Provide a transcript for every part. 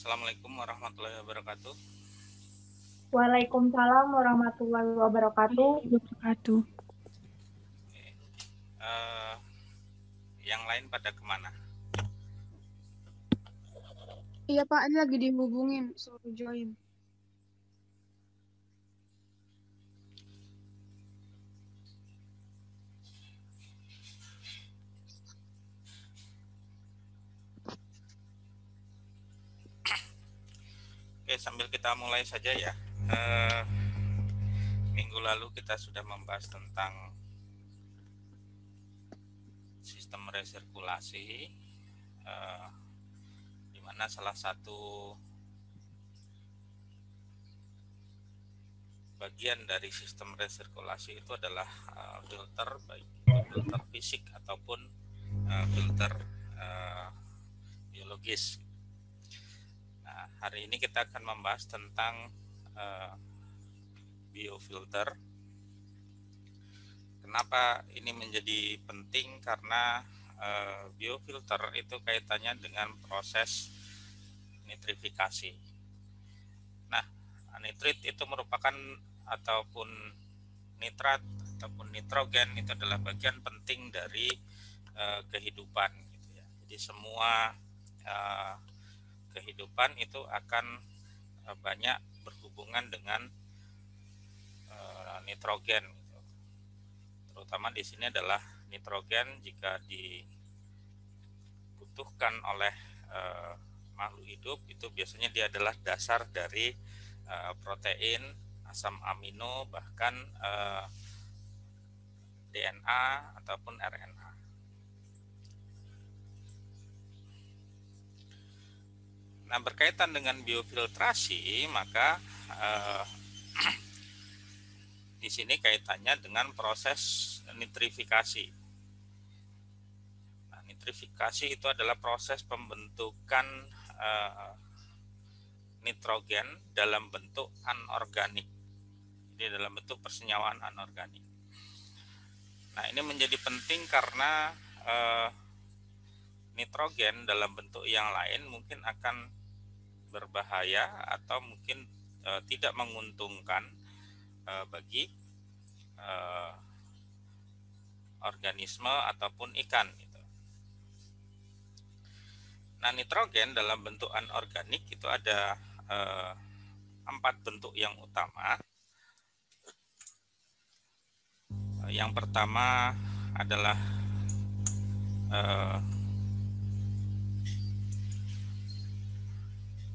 Assalamualaikum warahmatullahi wabarakatuh. Waalaikumsalam warahmatullahi wabarakatuh. Eh, yang lain pada kemana? Iya Pak, ini lagi dihubungin, suruh join. Oke, sambil kita mulai saja ya. Minggu lalu kita sudah membahas tentang sistem resirkulasi, di mana salah satu bagian dari sistem resirkulasi itu adalah filter, baik itu filter fisik ataupun filter biologis. Nah, hari ini kita akan membahas tentang biofilter. Kenapa ini menjadi penting? Karena biofilter itu kaitannya dengan proses nitrifikasi. Nah, nitrit itu merupakan ataupun nitrat ataupun nitrogen itu adalah bagian penting dari kehidupan. Gitu ya. Jadi semua kehidupan itu akan banyak berhubungan dengan nitrogen. Terutama di sini adalah nitrogen jika dibutuhkan oleh makhluk hidup itu biasanya dia adalah dasar dari protein, asam amino, bahkan DNA ataupun RNA. Nah, berkaitan dengan biofiltrasi, maka di sini kaitannya dengan proses nitrifikasi. Nah, nitrifikasi itu adalah proses pembentukan nitrogen dalam bentuk anorganik. Jadi dalam bentuk persenyawaan anorganik. Nah, ini menjadi penting karena nitrogen dalam bentuk yang lain mungkin akan berbahaya atau mungkin tidak menguntungkan bagi organisme ataupun ikan gitu. Nah, nitrogen dalam bentuk anorganik itu ada 4 bentuk yang utama. Yang pertama adalah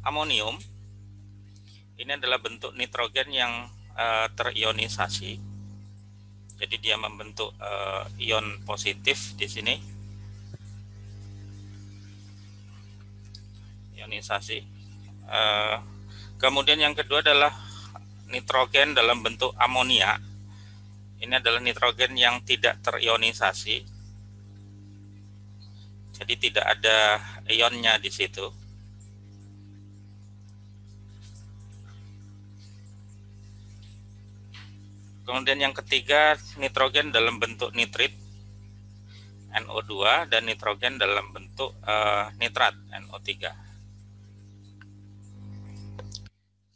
amonium. Ini adalah bentuk nitrogen yang terionisasi. Jadi dia membentuk ion positif di sini. Ionisasi. Kemudian yang kedua adalah nitrogen dalam bentuk amonia. Ini adalah nitrogen yang tidak terionisasi. Jadi tidak ada ionnya di situ. Kemudian yang ketiga, nitrogen dalam bentuk nitrit, NO2, dan nitrogen dalam bentuk nitrat, NO3.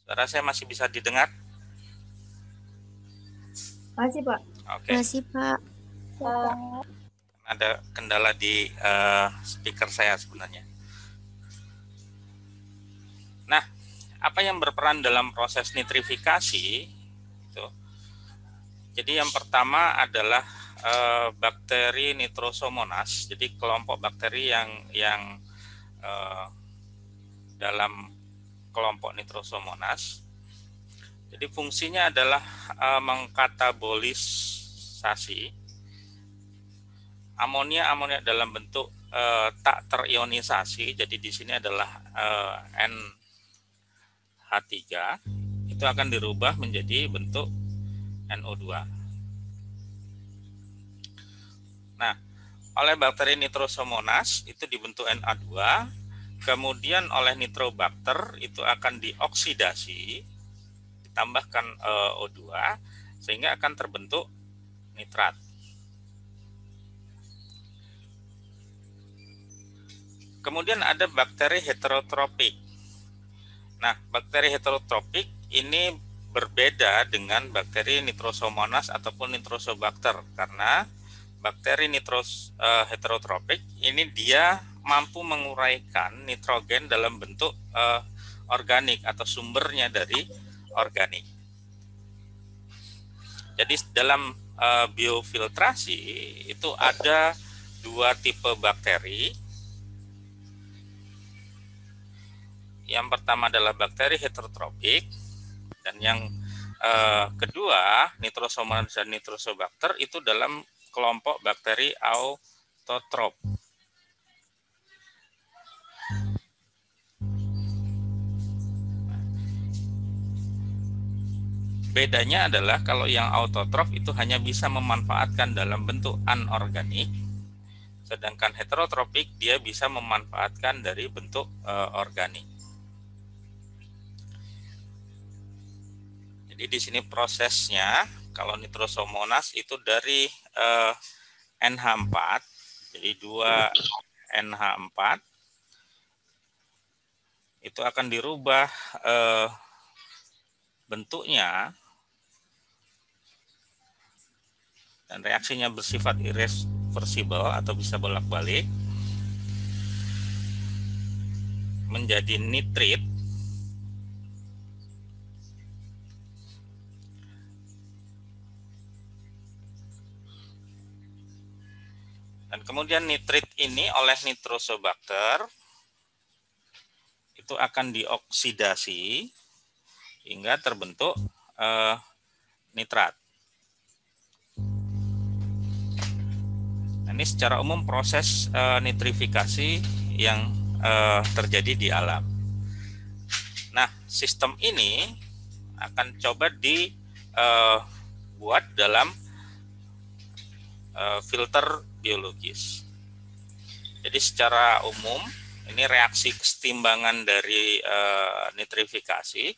Suara saya masih bisa didengar? Masih, Pak. Oke. Masih, Pak. Ada kendala di speaker saya sebenarnya. Nah, apa yang berperan dalam proses nitrifikasi? Jadi yang pertama adalah bakteri Nitrosomonas. Jadi kelompok bakteri yang dalam kelompok Nitrosomonas. Jadi fungsinya adalah mengkatabolisasi amonia dalam bentuk tak terionisasi. Jadi di sini adalah NH3 itu akan dirubah menjadi bentuk NO2. Nah, oleh bakteri Nitrosomonas itu dibentuk Na2, kemudian oleh Nitrobacter itu akan dioksidasi, ditambahkan O2 sehingga akan terbentuk nitrat. Kemudian ada bakteri heterotropik. Nah, bakteri heterotropik ini berbeda dengan bakteri Nitrosomonas ataupun Nitrosobacter, karena bakteri heterotropik ini dia mampu menguraikan nitrogen dalam bentuk organik atau sumbernya dari organik. Jadi dalam biofiltrasi itu ada dua tipe bakteri. Yang pertama adalah bakteri heterotropik, dan yang kedua Nitrosomonas dan Nitrosobacter itu dalam kelompok bakteri autotrop. Bedanya adalah kalau yang autotrof itu hanya bisa memanfaatkan dalam bentuk anorganik, sedangkan heterotropik dia bisa memanfaatkan dari bentuk organik. Jadi di sini prosesnya, kalau Nitrosomonas itu dari NH4, jadi 2 NH4 itu akan dirubah bentuknya dan reaksinya bersifat irreversibel atau bisa bolak-balik menjadi nitrit. Dan kemudian nitrit ini oleh Nitrosobacter itu akan dioksidasi hingga terbentuk nitrat. Nah, ini secara umum proses nitrifikasi yang terjadi di alam. Nah, sistem ini akan coba dibuat dalam filter biologis. Jadi secara umum ini reaksi kesetimbangan dari nitrifikasi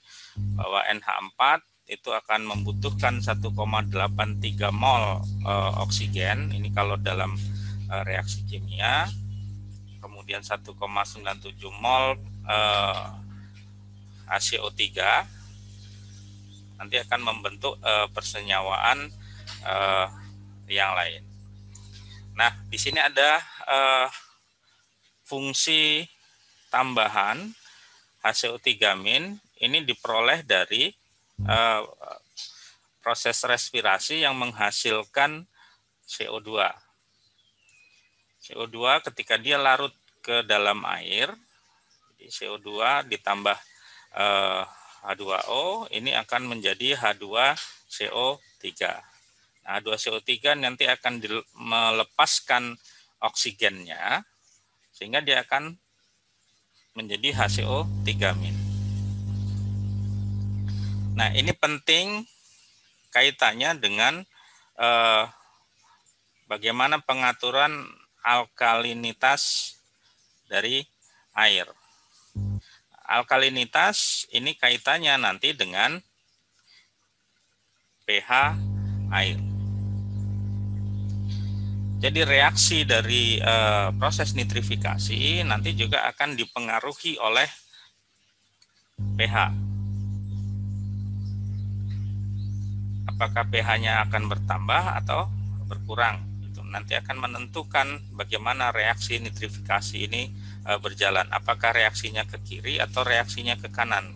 bahwa NH4 itu akan membutuhkan 1,83 mol oksigen, ini kalau dalam reaksi kimia, kemudian 1,97 mol HCO3, nanti akan membentuk persenyawaan yang lain. Nah, di sini ada fungsi tambahan HCO3- ini diperoleh dari proses respirasi yang menghasilkan CO2. CO2 ketika dia larut ke dalam air, jadi CO2 ditambah H2O, ini akan menjadi H2CO3. Nah, H2CO3 nanti akan melepaskan oksigennya, sehingga dia akan menjadi HCO3-. Nah, ini penting kaitannya dengan bagaimana pengaturan alkalinitas dari air. Alkalinitas ini kaitannya nanti dengan pH air. Jadi reaksi dari proses nitrifikasi nanti juga akan dipengaruhi oleh pH. Apakah pH-nya akan bertambah atau berkurang? Itu nanti akan menentukan bagaimana reaksi nitrifikasi ini berjalan. Apakah reaksinya ke kiri atau reaksinya ke kanan?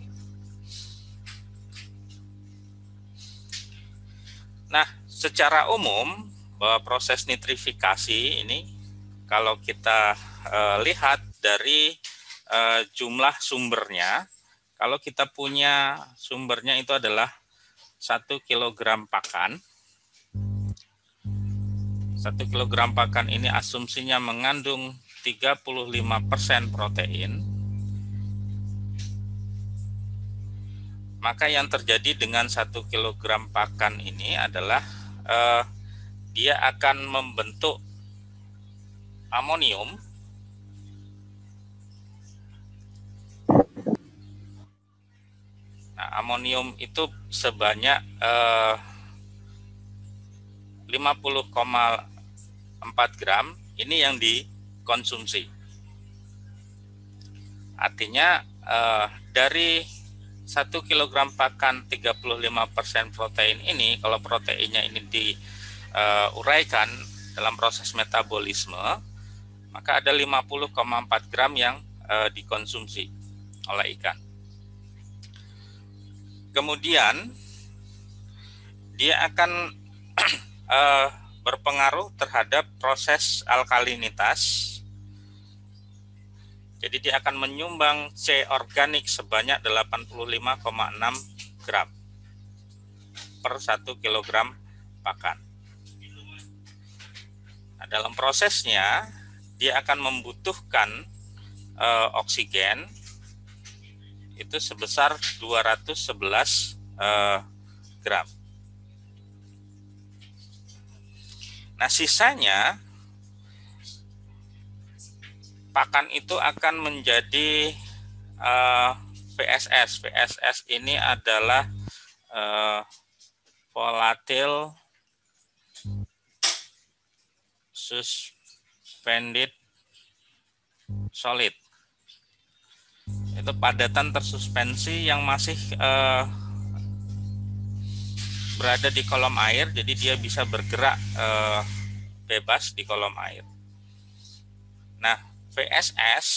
Nah, secara umum bahwa proses nitrifikasi ini kalau kita lihat dari jumlah sumbernya, kalau kita punya sumbernya itu adalah 1 kg pakan. 1 kg pakan ini asumsinya mengandung 35% protein. Maka yang terjadi dengan 1 kg pakan ini adalah dia akan membentuk amonium Nah, amonium itu sebanyak 50,4 gram, ini yang dikonsumsi. Artinya dari 1 kilogram pakan 35% protein ini, kalau proteinnya ini diuraikan dalam proses metabolisme, maka ada 50,4 gram yang dikonsumsi oleh ikan. Kemudian dia akan berpengaruh terhadap proses alkalinitas. Jadi dia akan menyumbang C organik sebanyak 85,6 gram per 1 kilogram pakan. Nah, dalam prosesnya dia akan membutuhkan oksigen itu sebesar 211 gram. Nah, sisanya pakan itu akan menjadi VSS. VSS ini adalah volatile suspended solid. Itu padatan tersuspensi yang masih berada di kolom air, jadi dia bisa bergerak bebas di kolom air. Nah, VSS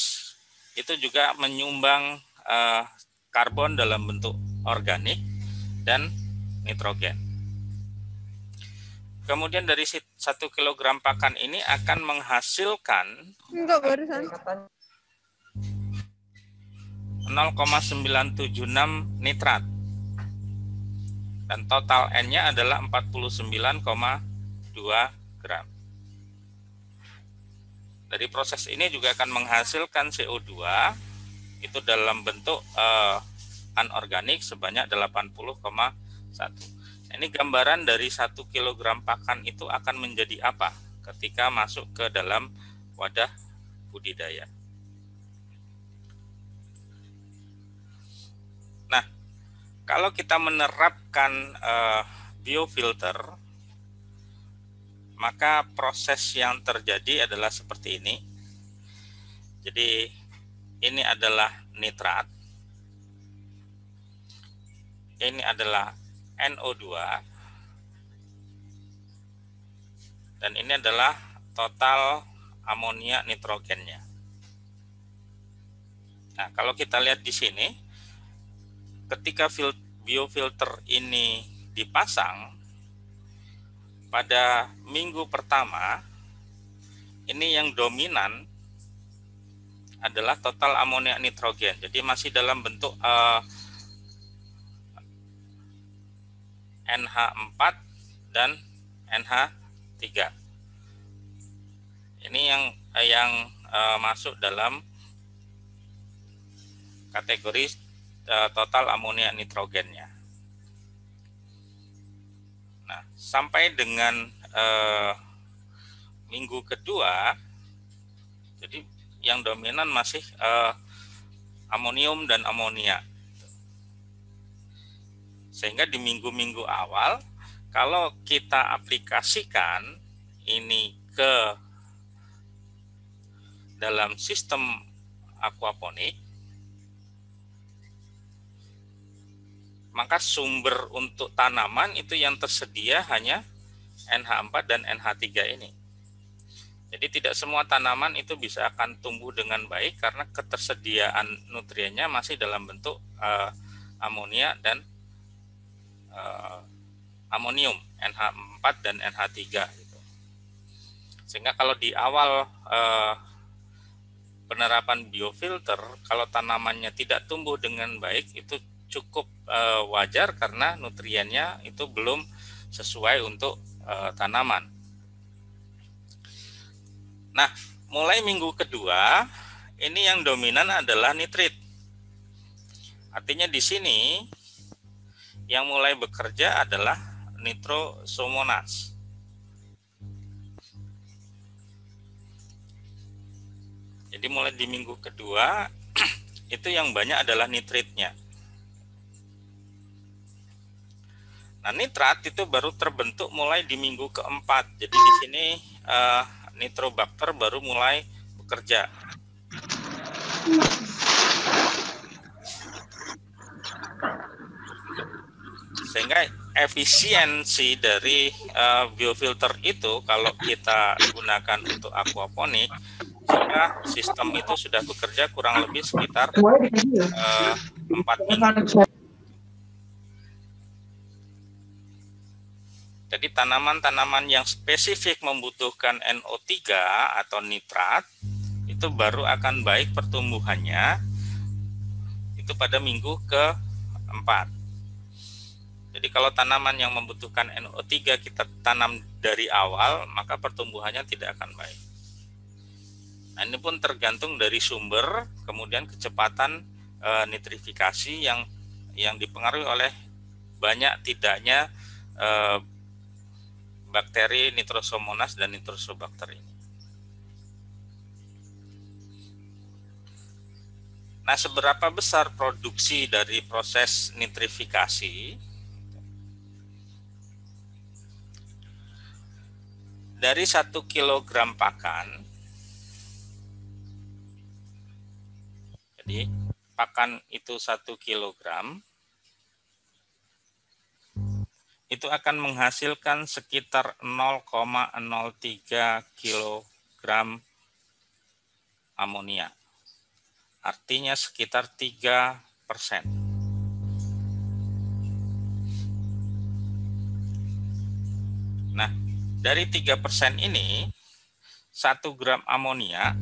itu juga menyumbang karbon dalam bentuk organik dan nitrogen. Kemudian dari 1 kilogram pakan ini akan menghasilkan 0,976 nitrat. Dan total N-nya adalah 49,2 gram. Dari proses ini juga akan menghasilkan CO2 itu dalam bentuk anorganik sebanyak 80,1. Ini gambaran dari 1 kilogram pakan itu akan menjadi apa ketika masuk ke dalam wadah budidaya. Nah, kalau kita menerapkan biofilter, maka proses yang terjadi adalah seperti ini. Jadi ini adalah nitrat, ini adalah NO2, dan ini adalah total amonia nitrogennya. Nah, kalau kita lihat di sini, ketika biofilter ini dipasang, pada minggu pertama, ini yang dominan adalah total amonia nitrogen. Jadi masih dalam bentuk NH4 dan NH3. Ini yang masuk dalam kategori total amonia nitrogennya. Nah, sampai dengan minggu kedua, jadi yang dominan masih amonium dan amonia. Sehingga di minggu-minggu awal, kalau kita aplikasikan ini ke dalam sistem aquaponik, maka sumber untuk tanaman itu yang tersedia hanya NH4 dan NH3 ini. Jadi tidak semua tanaman itu bisa akan tumbuh dengan baik karena ketersediaan nutriennya masih dalam bentuk amonia dan amonium, NH4 dan NH3 gitu. Sehingga kalau di awal penerapan biofilter, kalau tanamannya tidak tumbuh dengan baik, itu cukup wajar karena nutriennya itu belum sesuai untuk tanaman. Nah, mulai minggu kedua, ini yang dominan adalah nitrit. Artinya di sini yang mulai bekerja adalah nitrosomonas. Jadi mulai di minggu kedua, itu yang banyak adalah nitritnya. Nah, nitrat itu baru terbentuk mulai di minggu keempat. Jadi di sini nitrobakter baru mulai bekerja. Sehingga efisiensi dari biofilter itu kalau kita gunakan untuk aquaponik, jika sistem itu sudah bekerja kurang lebih sekitar 4 minggu. Jadi tanaman-tanaman yang spesifik membutuhkan NO3 atau nitrat itu baru akan baik pertumbuhannya itu pada minggu ke-4. Jadi kalau tanaman yang membutuhkan NO3 kita tanam dari awal, maka pertumbuhannya tidak akan baik. Nah, ini pun tergantung dari sumber, kemudian kecepatan nitrifikasi yang dipengaruhi oleh banyak tidaknya bakteri Nitrosomonas dan Nitrosobacter ini. Nah, seberapa besar produksi dari proses nitrifikasi? Dari 1 kilogram pakan, jadi pakan itu 1 kilogram, itu akan menghasilkan sekitar 0,03 kilogram amonia. Artinya sekitar 3%. Nah, dari 3% ini, 1 gram amonia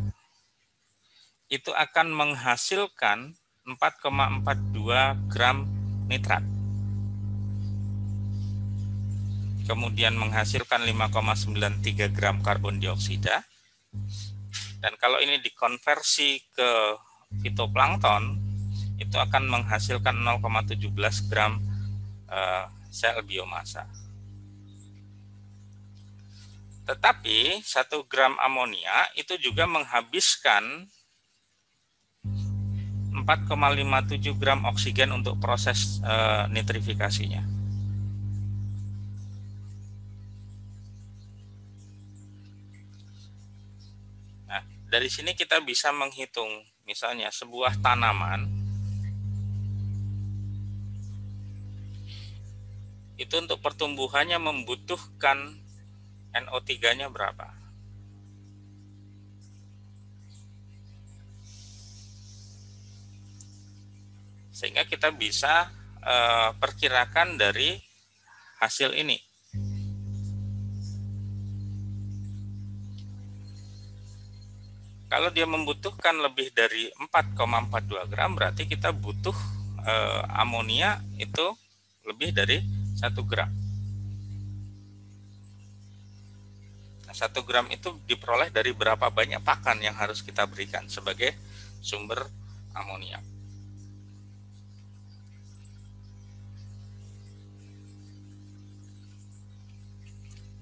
itu akan menghasilkan 4,42 gram nitrat. Kemudian menghasilkan 5,93 gram karbon dioksida. Dan kalau ini dikonversi ke fitoplankton, itu akan menghasilkan 0,17 gram sel biomasa. Tetapi 1 gram amonia itu juga menghabiskan 4,57 gram oksigen untuk proses nitrifikasinya. Nah, dari sini kita bisa menghitung, misalnya sebuah tanaman itu untuk pertumbuhannya membutuhkan NO3-nya berapa. Sehingga kita bisa perkirakan dari hasil ini. Kalau dia membutuhkan lebih dari 4,42 gram, berarti kita butuh amonia itu lebih dari 1 gram. Nah, 1 gram itu diperoleh dari berapa banyak pakan yang harus kita berikan sebagai sumber amonia.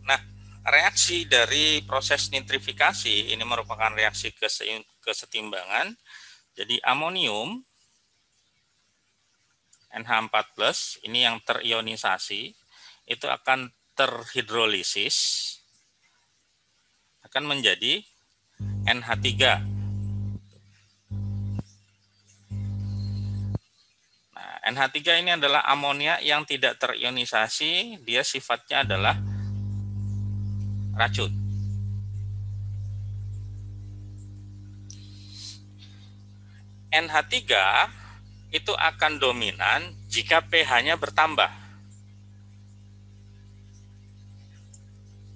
Nah, reaksi dari proses nitrifikasi ini merupakan reaksi kesetimbangan. Jadi amonium NH4+ ini yang terionisasi itu akan terhidrolisis, akan menjadi NH3. Nah, NH3 ini adalah amonia yang tidak terionisasi, dia sifatnya adalah racun. NH3 itu akan dominan jika pH-nya bertambah.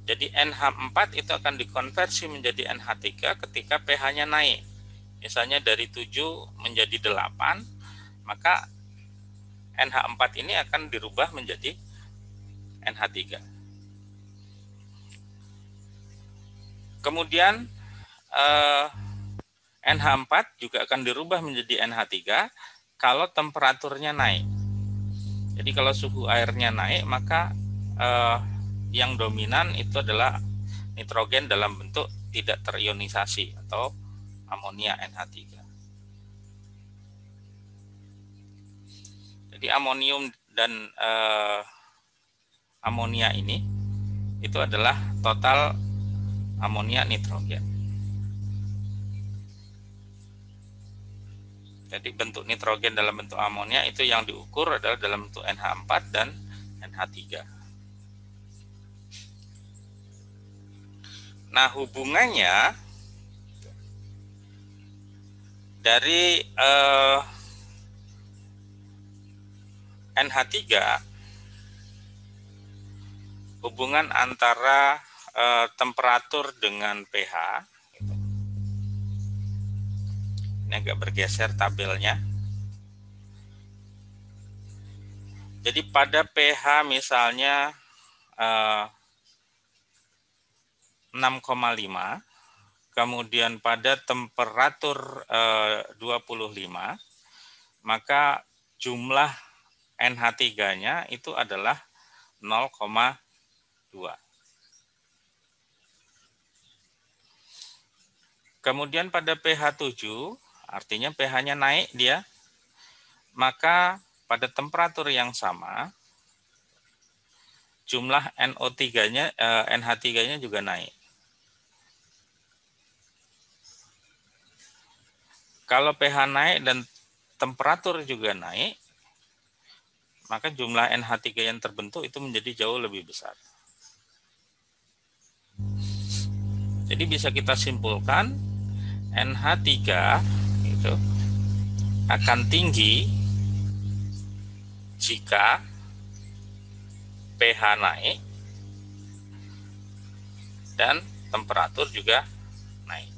Jadi NH4 itu akan dikonversi menjadi NH3 ketika pH-nya naik. Misalnya dari 7 menjadi 8, maka NH4 ini akan dirubah menjadi NH3. Kemudian NH4 juga akan dirubah menjadi NH3 kalau temperaturnya naik. Jadi kalau suhu airnya naik, maka yang dominan itu adalah nitrogen dalam bentuk tidak terionisasi atau amonia NH3. Jadi amonium dan amonia ini itu adalah total amonia nitrogen. Jadi bentuk nitrogen dalam bentuk amonia itu yang diukur adalah dalam bentuk NH4 dan NH3. Nah, hubungannya dari NH3, hubungan antara temperatur dengan pH. Ini agak bergeser tabelnya. Jadi pada pH misalnya 6,5, kemudian pada temperatur 25, maka jumlah NH3-nya itu adalah 0,2. Kemudian pada pH 7, artinya pH-nya naik dia, maka pada temperatur yang sama, jumlah NO3-nya, NH3-nya juga naik. Kalau pH naik dan temperatur juga naik, maka jumlah NH3 yang terbentuk itu menjadi jauh lebih besar. Jadi bisa kita simpulkan NH3 itu akan tinggi jika pH naik dan temperatur juga naik.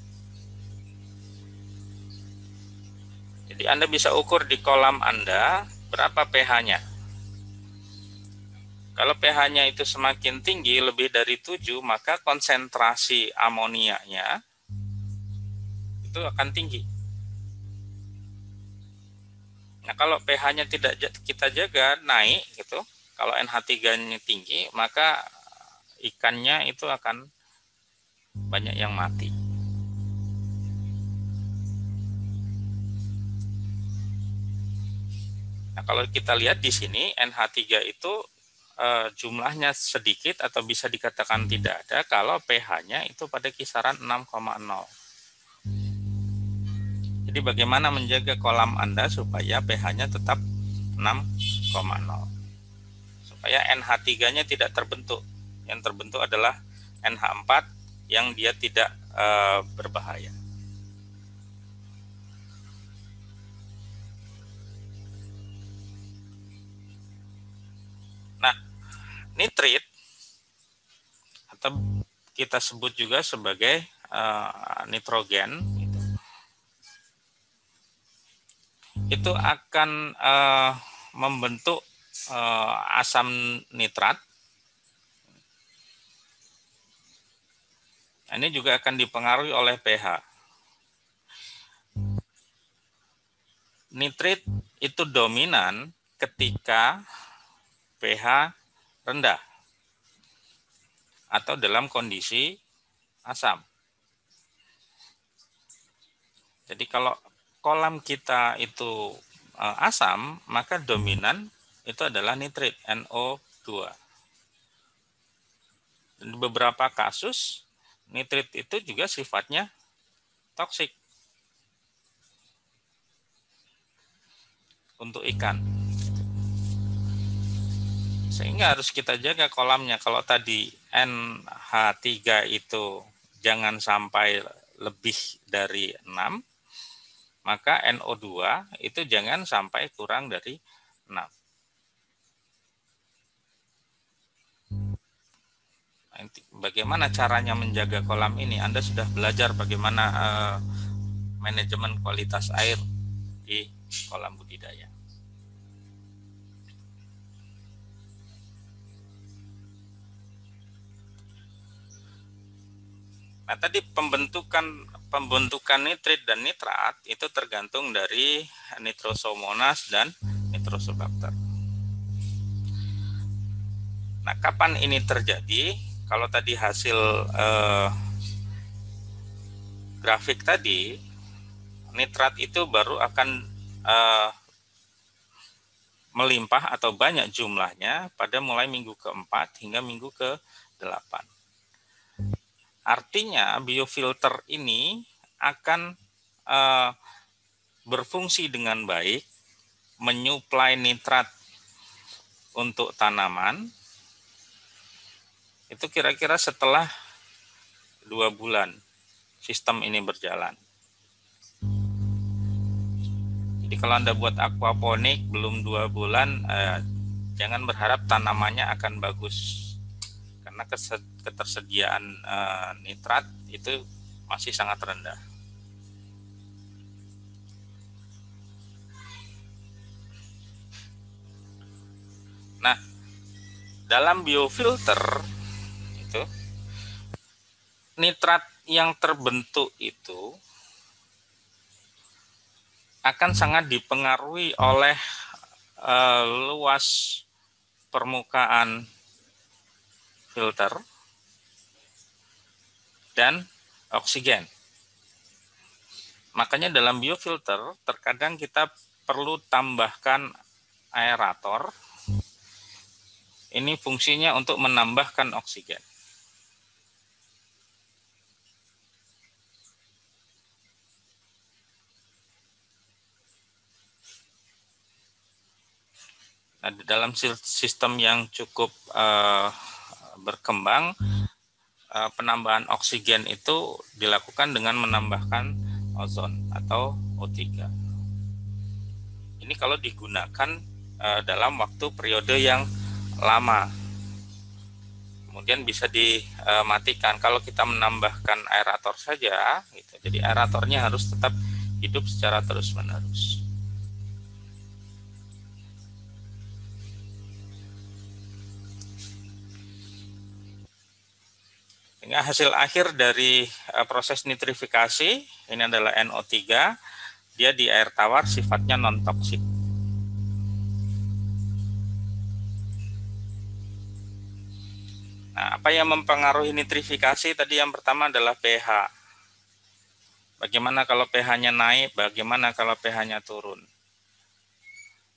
Jadi Anda bisa ukur di kolam Anda berapa pH-nya. Kalau pH-nya itu semakin tinggi, lebih dari 7, maka konsentrasi amoniaknya itu akan tinggi. Nah, kalau pH-nya tidak kita jaga, naik gitu, kalau NH3-nya tinggi, maka ikannya itu akan banyak yang mati. Nah, kalau kita lihat di sini NH3 itu jumlahnya sedikit atau bisa dikatakan tidak ada kalau pH-nya itu pada kisaran 6,0. Jadi bagaimana menjaga kolam Anda supaya pH-nya tetap 6,0. Supaya NH3-nya tidak terbentuk. Yang terbentuk adalah NH4 yang dia tidak berbahaya. Nah, nitrit atau kita sebut juga sebagai nitrogen itu akan membentuk asam nitrat. Ini juga akan dipengaruhi oleh pH. Nitrit itu dominan ketika pH rendah atau dalam kondisi asam. Jadi kalau kolam kita itu asam, maka dominan itu adalah nitrit, NO2. Dan beberapa kasus nitrit itu juga sifatnya toksik untuk ikan. Sehingga harus kita jaga kolamnya. Kalau tadi NH3 itu jangan sampai lebih dari 6, maka NO2 itu jangan sampai kurang dari 6. Bagaimana caranya menjaga kolam ini? Anda sudah belajar bagaimana manajemen kualitas air di kolam budidaya. Nah, tadi pembentukan nitrit dan nitrat itu tergantung dari Nitrosomonas dan Nitrosobacter. Nah, kapan ini terjadi? Kalau tadi hasil grafik tadi, nitrat itu baru akan melimpah atau banyak jumlahnya pada mulai minggu ke-4 hingga minggu ke-8. Artinya biofilter ini akan berfungsi dengan baik, menyuplai nitrat untuk tanaman itu kira-kira setelah 2 bulan sistem ini berjalan. Jadi kalau Anda buat aquaponik belum 2 bulan, jangan berharap tanamannya akan bagus. Karena ketersediaan nitrat itu masih sangat rendah. Nah, dalam biofilter itu nitrat yang terbentuk itu akan sangat dipengaruhi oleh luas permukaan filter dan oksigen. Makanya dalam biofilter terkadang kita perlu tambahkan aerator. Ini fungsinya untuk menambahkan oksigen. Nah, di dalam sistem yang cukup berkembang, penambahan oksigen itu dilakukan dengan menambahkan ozon atau O3. Ini kalau digunakan dalam waktu periode yang lama. Kemudian bisa dimatikan kalau kita menambahkan aerator saja gitu. Jadi aeratornya harus tetap hidup secara terus-menerus. Sehingga hasil akhir dari proses nitrifikasi ini adalah NO3, dia di air tawar sifatnya non-toksik. Nah, apa yang mempengaruhi nitrifikasi tadi yang pertama adalah pH. Bagaimana kalau pH-nya naik, bagaimana kalau pH-nya turun.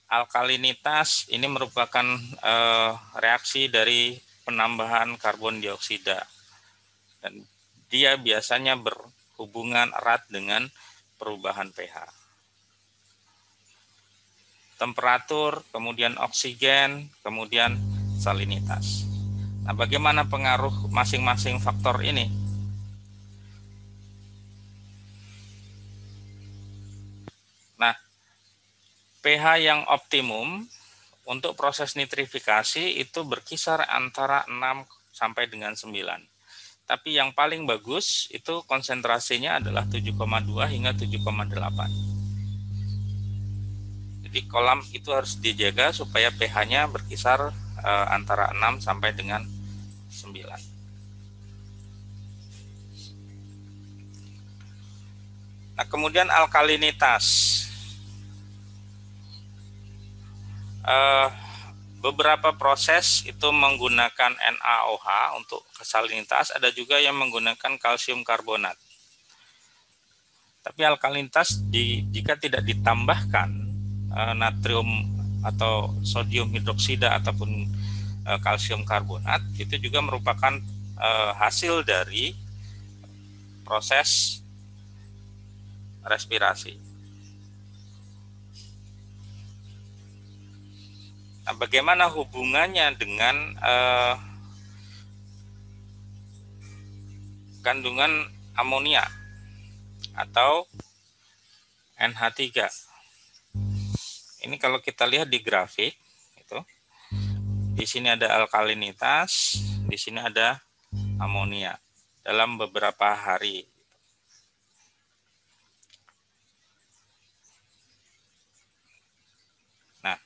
Alkalinitas ini merupakan reaksi dari penambahan karbon dioksida. Dan dia biasanya berhubungan erat dengan perubahan pH. Temperatur, kemudian oksigen, kemudian salinitas. Nah, bagaimana pengaruh masing-masing faktor ini? Nah, pH yang optimum untuk proses nitrifikasi itu berkisar antara 6 sampai dengan 9. Tapi yang paling bagus itu konsentrasinya adalah 7,2 hingga 7,8. Jadi kolam itu harus dijaga supaya pH-nya berkisar antara 6 sampai dengan 9. Nah, kemudian alkalinitas. Beberapa proses itu menggunakan NaOH untuk salinitas, ada juga yang menggunakan kalsium karbonat. Tapi alkalinitas jika tidak ditambahkan natrium atau sodium hidroksida ataupun kalsium karbonat, itu juga merupakan hasil dari proses respirasi. Nah, bagaimana hubungannya dengan kandungan amonia atau NH3? Ini kalau kita lihat di grafik itu, di sini ada alkalinitas, di sini ada amonia dalam beberapa hari. Nah,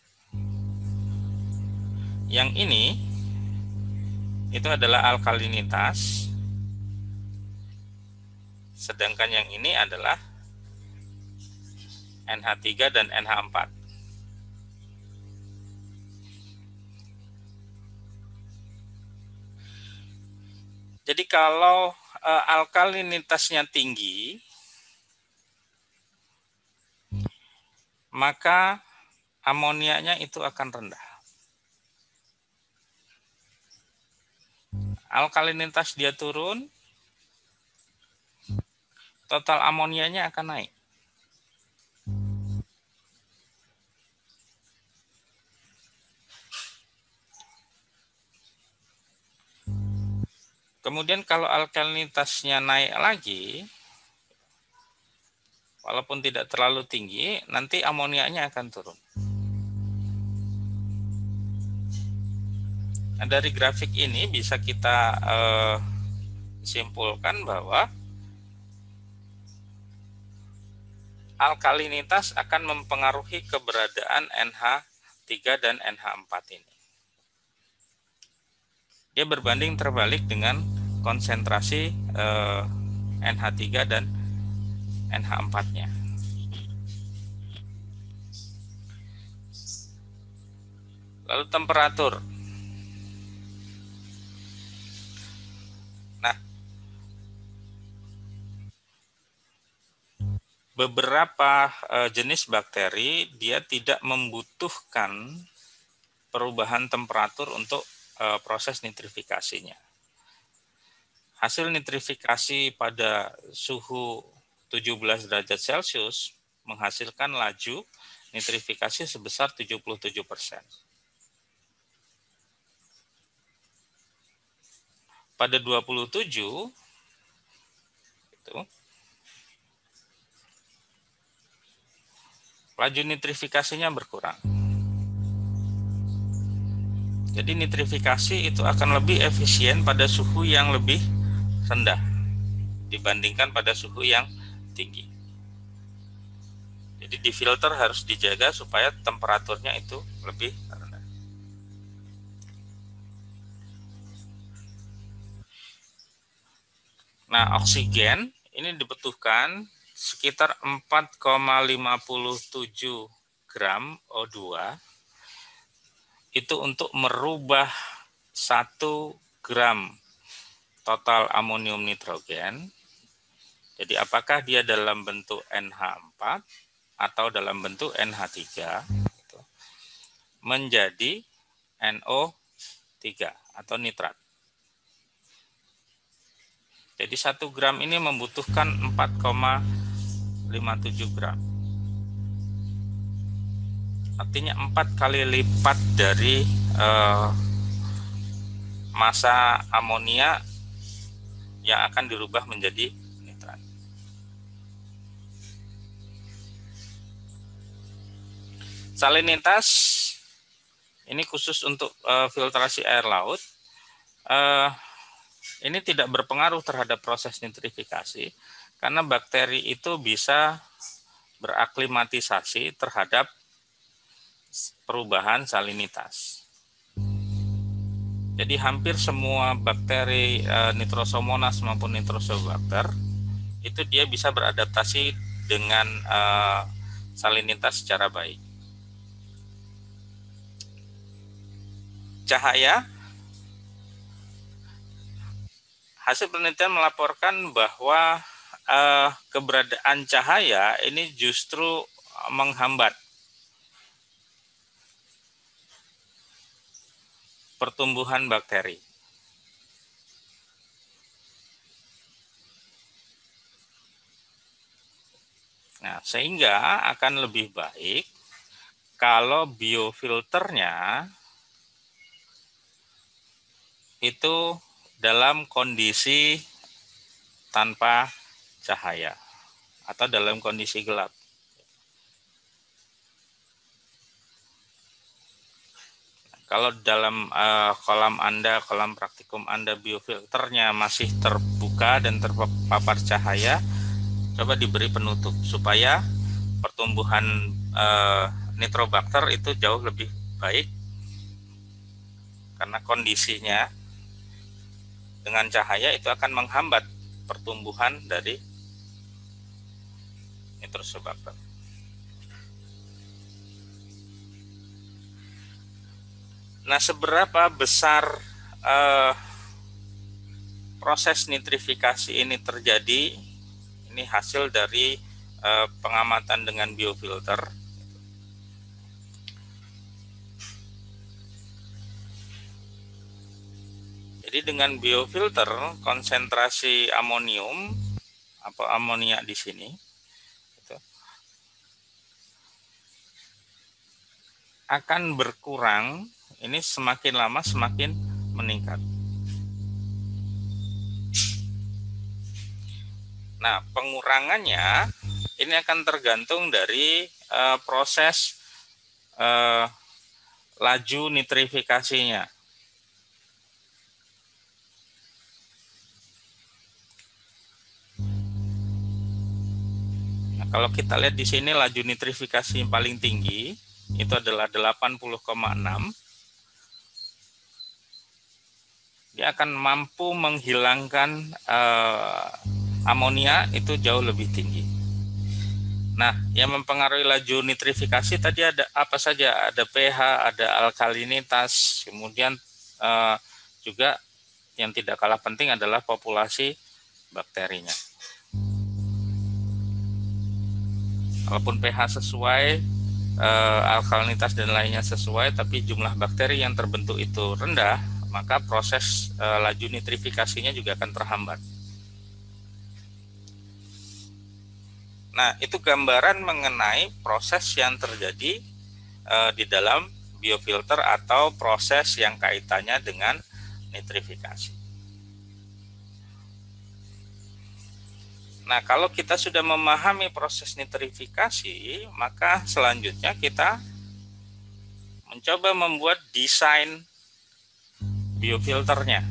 yang ini itu adalah alkalinitas, sedangkan yang ini adalah NH3 dan NH4. Jadi kalau alkalinitasnya tinggi, maka amonianya itu akan rendah. Alkalinitas dia turun, total amonianya akan naik. Kemudian kalau alkalinitasnya naik lagi, walaupun tidak terlalu tinggi, nanti amoniaknya akan turun. Nah, dari grafik ini bisa kita simpulkan bahwa alkalinitas akan mempengaruhi keberadaan NH3 dan NH4 ini. Dia berbanding terbalik dengan konsentrasi NH3 dan NH4-nya. Lalu temperatur. Nah, beberapa jenis bakteri dia tidak membutuhkan perubahan temperatur untuk proses nitrifikasinya. Hasil nitrifikasi pada suhu 17 derajat Celcius menghasilkan laju nitrifikasi sebesar 77%. Pada 27 itu laju nitrifikasinya berkurang. Jadi nitrifikasi itu akan lebih efisien pada suhu yang lebih rendah dibandingkan pada suhu yang tinggi. Jadi di filter harus dijaga supaya temperaturnya itu lebih rendah. Nah, oksigen ini dibutuhkan sekitar 4,57 gram O2 itu untuk merubah 1 gram total amonium nitrogen. Jadi apakah dia dalam bentuk NH4 atau dalam bentuk NH3 menjadi NO3 atau nitrat. Jadi 1 gram ini membutuhkan 4,57 gram. Artinya 4 kali lipat dari massa amonia yang akan dirubah menjadi nitrat. Salinitas ini khusus untuk filtrasi air laut. Ini tidak berpengaruh terhadap proses nitrifikasi karena bakteri itu bisa beraklimatisasi terhadap perubahan salinitas. Jadi hampir semua bakteri Nitrosomonas maupun Nitrosobacter itu dia bisa beradaptasi dengan salinitas secara baik. Cahaya, hasil penelitian melaporkan bahwa keberadaan cahaya ini justru menghambat pertumbuhan bakteri. Nah, sehingga akan lebih baik kalau biofilternya itu dalam kondisi tanpa cahaya atau dalam kondisi gelap. Kalau dalam kolam praktikum Anda biofilternya masih terbuka dan terpapar cahaya, coba diberi penutup supaya pertumbuhan nitrobakter itu jauh lebih baik karena kondisinya dengan cahaya itu akan menghambat pertumbuhan dari nitrosobacter. Nah, seberapa besar proses nitrifikasi ini terjadi? Ini hasil dari pengamatan dengan biofilter. Jadi dengan biofilter konsentrasi amonium atau amonia di sini itu akan berkurang. Ini semakin lama semakin meningkat. Nah, pengurangannya ini akan tergantung dari proses laju nitrifikasinya. Nah, kalau kita lihat di sini laju nitrifikasi yang paling tinggi itu adalah 80,6. Dia akan mampu menghilangkan amonia itu jauh lebih tinggi. Nah, yang mempengaruhi laju nitrifikasi tadi ada apa saja? Ada pH, ada alkalinitas, kemudian juga yang tidak kalah penting adalah populasi bakterinya. Walaupun pH sesuai, alkalinitas dan lainnya sesuai, tapi jumlah bakteri yang terbentuk itu rendah, maka proses laju nitrifikasinya juga akan terhambat. Nah, itu gambaran mengenai proses yang terjadi di dalam biofilter atau proses yang kaitannya dengan nitrifikasi. Nah, kalau kita sudah memahami proses nitrifikasi, maka selanjutnya kita mencoba membuat desain biofilternya.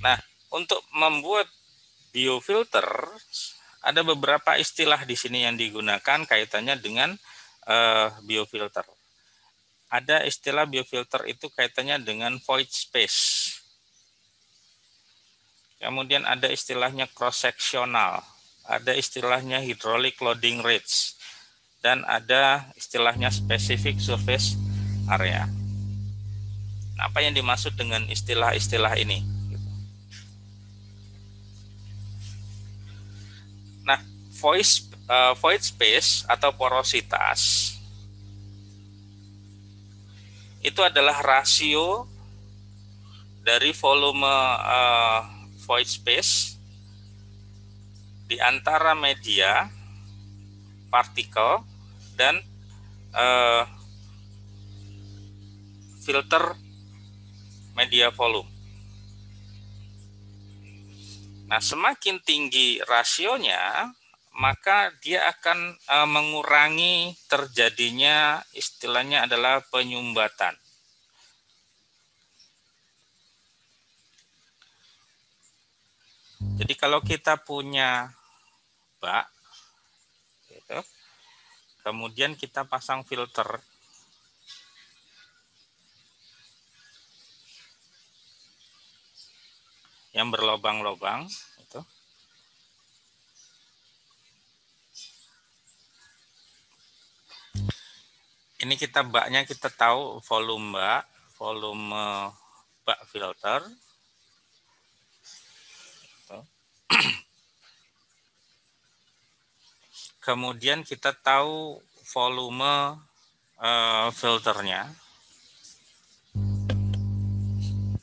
Nah, untuk membuat biofilter ada beberapa istilah di sini yang digunakan kaitannya dengan biofilter. Ada istilah biofilter itu kaitannya dengan void space. Kemudian ada istilahnya cross sectional, ada istilahnya hydraulic loading rates, dan ada istilahnya specific surface area. Nah, apa yang dimaksud dengan istilah-istilah ini? Nah, void space atau porositas itu adalah rasio dari volume void space di antara media, partikel, dan filter media volume. Nah, semakin tinggi rasionya, maka dia akan mengurangi terjadinya istilahnya adalah penyumbatan. Jadi kalau kita punya bak, gitu, kemudian kita pasang filter, yang berlobang-lobang, itu. Ini kita baknya kita tahu volume bak filter. Kemudian kita tahu volume filternya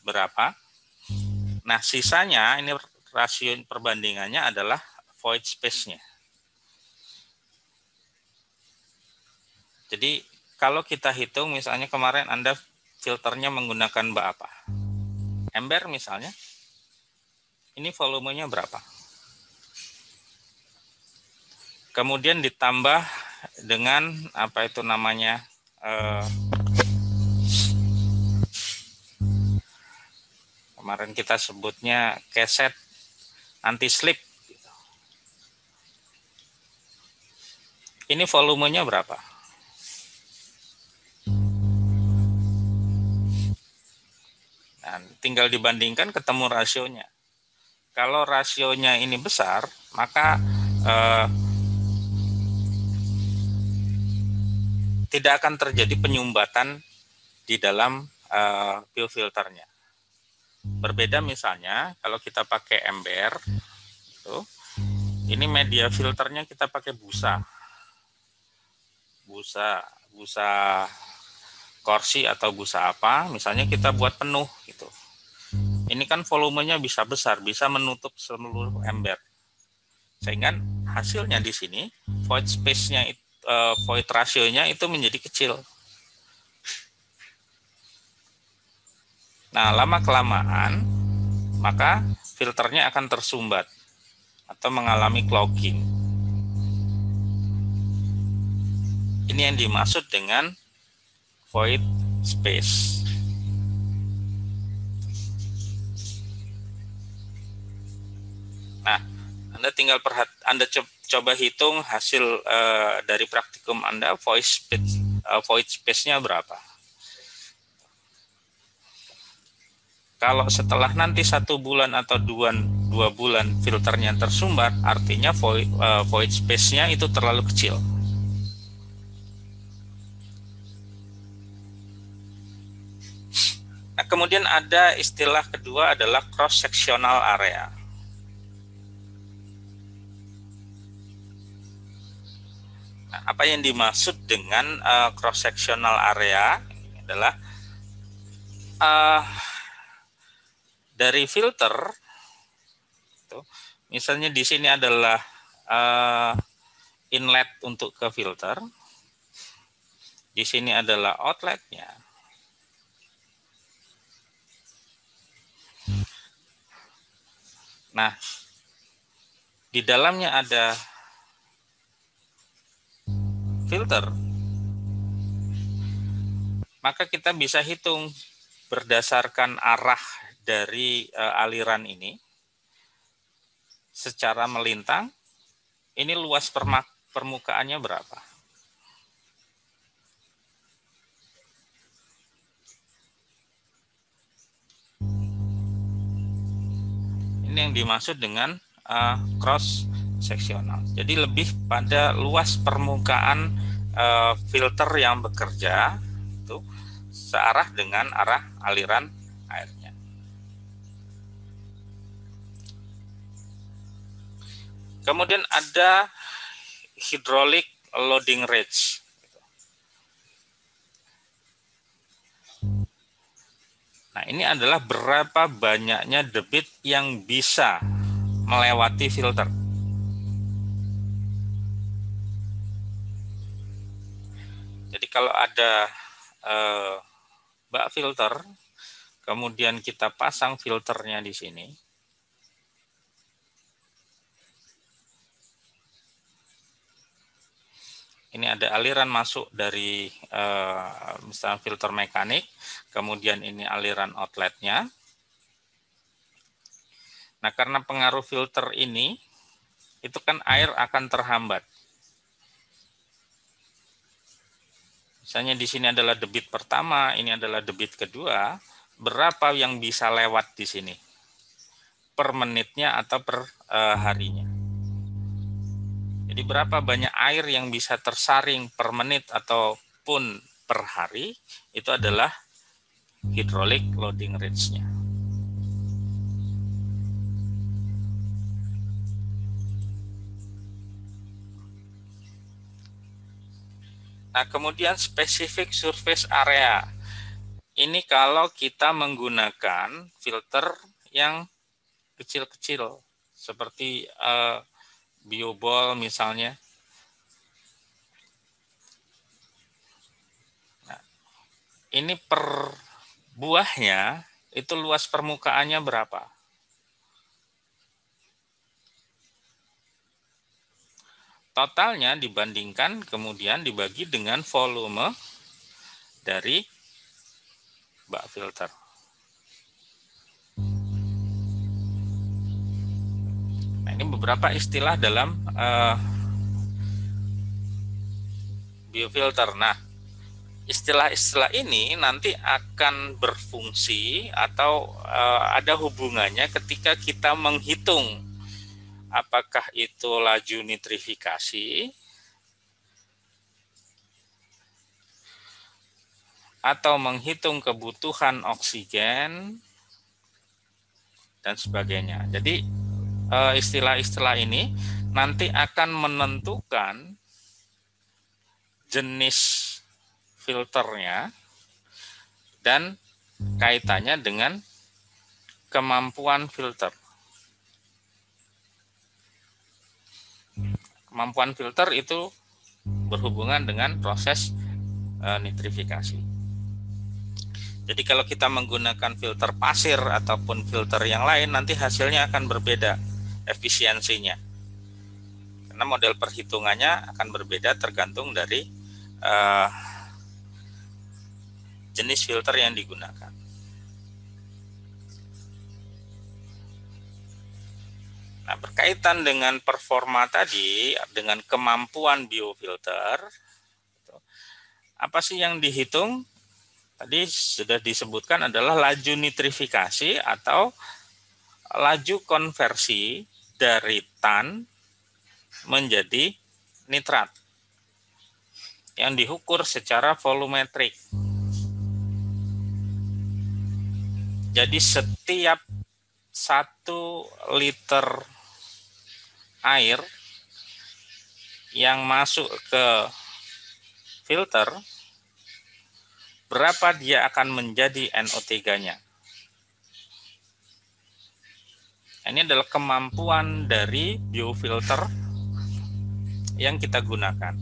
berapa. Nah, sisanya ini rasio perbandingannya adalah void space-nya. Jadi kalau kita hitung misalnya kemarin Anda filternya menggunakan bak apa? Ember misalnya. Ini volumenya berapa? Kemudian ditambah dengan apa itu namanya? Kemarin kita sebutnya keset anti slip. Ini volumenya berapa? Nah, tinggal dibandingkan ketemu rasionya. Kalau rasionya ini besar, maka tidak akan terjadi penyumbatan di dalam biofilternya. Berbeda misalnya kalau kita pakai ember, ini media filternya kita pakai busa korsi atau busa apa, misalnya kita buat penuh gitu. Ini kan volumenya bisa besar, bisa menutup seluruh ember. Sehingga hasilnya di sini void space-nya, void ratio-nya itu menjadi kecil. Nah, lama-kelamaan maka filternya akan tersumbat atau mengalami clogging. Ini yang dimaksud dengan void space. Nah, Anda tinggal coba hitung hasil dari praktikum Anda, void space-nya berapa. Kalau setelah nanti 1 bulan atau 2 bulan filternya tersumbat, artinya void space-nya itu terlalu kecil. Nah, kemudian ada istilah kedua adalah cross-sectional area. Nah, apa yang dimaksud dengan cross-sectional area adalah dari filter, misalnya di sini adalah inlet untuk ke filter, di sini adalah outletnya. Nah, di dalamnya ada filter, maka kita bisa hitung berdasarkan arah dari aliran ini secara melintang, ini luas permukaannya berapa. Ini yang dimaksud dengan cross sectional. Jadi lebih pada luas permukaan filter yang bekerja itu searah dengan arah aliran airnya. Kemudian ada hydraulic loading range. Nah, ini adalah berapa banyaknya debit yang bisa melewati filter. Jadi kalau ada bak filter, kemudian kita pasang filternya di sini, ini ada aliran masuk dari misalnya filter mekanik, kemudian ini aliran outletnya. Nah, karena pengaruh filter ini, itu kan air akan terhambat. Misalnya di sini adalah debit pertama, ini adalah debit kedua, berapa yang bisa lewat di sini? Per menitnya atau per harinya. Jadi berapa banyak air yang bisa tersaring per menit ataupun per hari, itu adalah hydraulic loading range-nya. Nah, kemudian specific surface area. Ini kalau kita menggunakan filter yang kecil-kecil, seperti biobol misalnya. Nah, ini per buahnya itu luas permukaannya berapa? Totalnya dibandingkan kemudian dibagi dengan volume dari bak filter. Nah, ini beberapa istilah dalam biofilter. Nah, istilah-istilah ini nanti akan berfungsi atau ada hubungannya ketika kita menghitung apakah itu laju nitrifikasi atau menghitung kebutuhan oksigen dan sebagainya. Jadi istilah-istilah ini nanti akan menentukan jenis filternya dan kaitannya dengan kemampuan filter. Kemampuan filter itu berhubungan dengan proses nitrifikasi. Jadi kalau kita menggunakan filter pasir ataupun filter yang lain, nanti hasilnya akan berbeda efisiensinya. Karena model perhitungannya akan berbeda tergantung dari jenis filter yang digunakan. Nah, berkaitan dengan performa tadi, dengan kemampuan biofilter, apa sih yang dihitung? Tadi sudah disebutkan adalah laju nitrifikasi atau laju konversi dari tan menjadi nitrat yang diukur secara volumetrik. Jadi setiap 1 liter air yang masuk ke filter, berapa dia akan menjadi NO3-nya. Ini adalah kemampuan dari biofilter yang kita gunakan.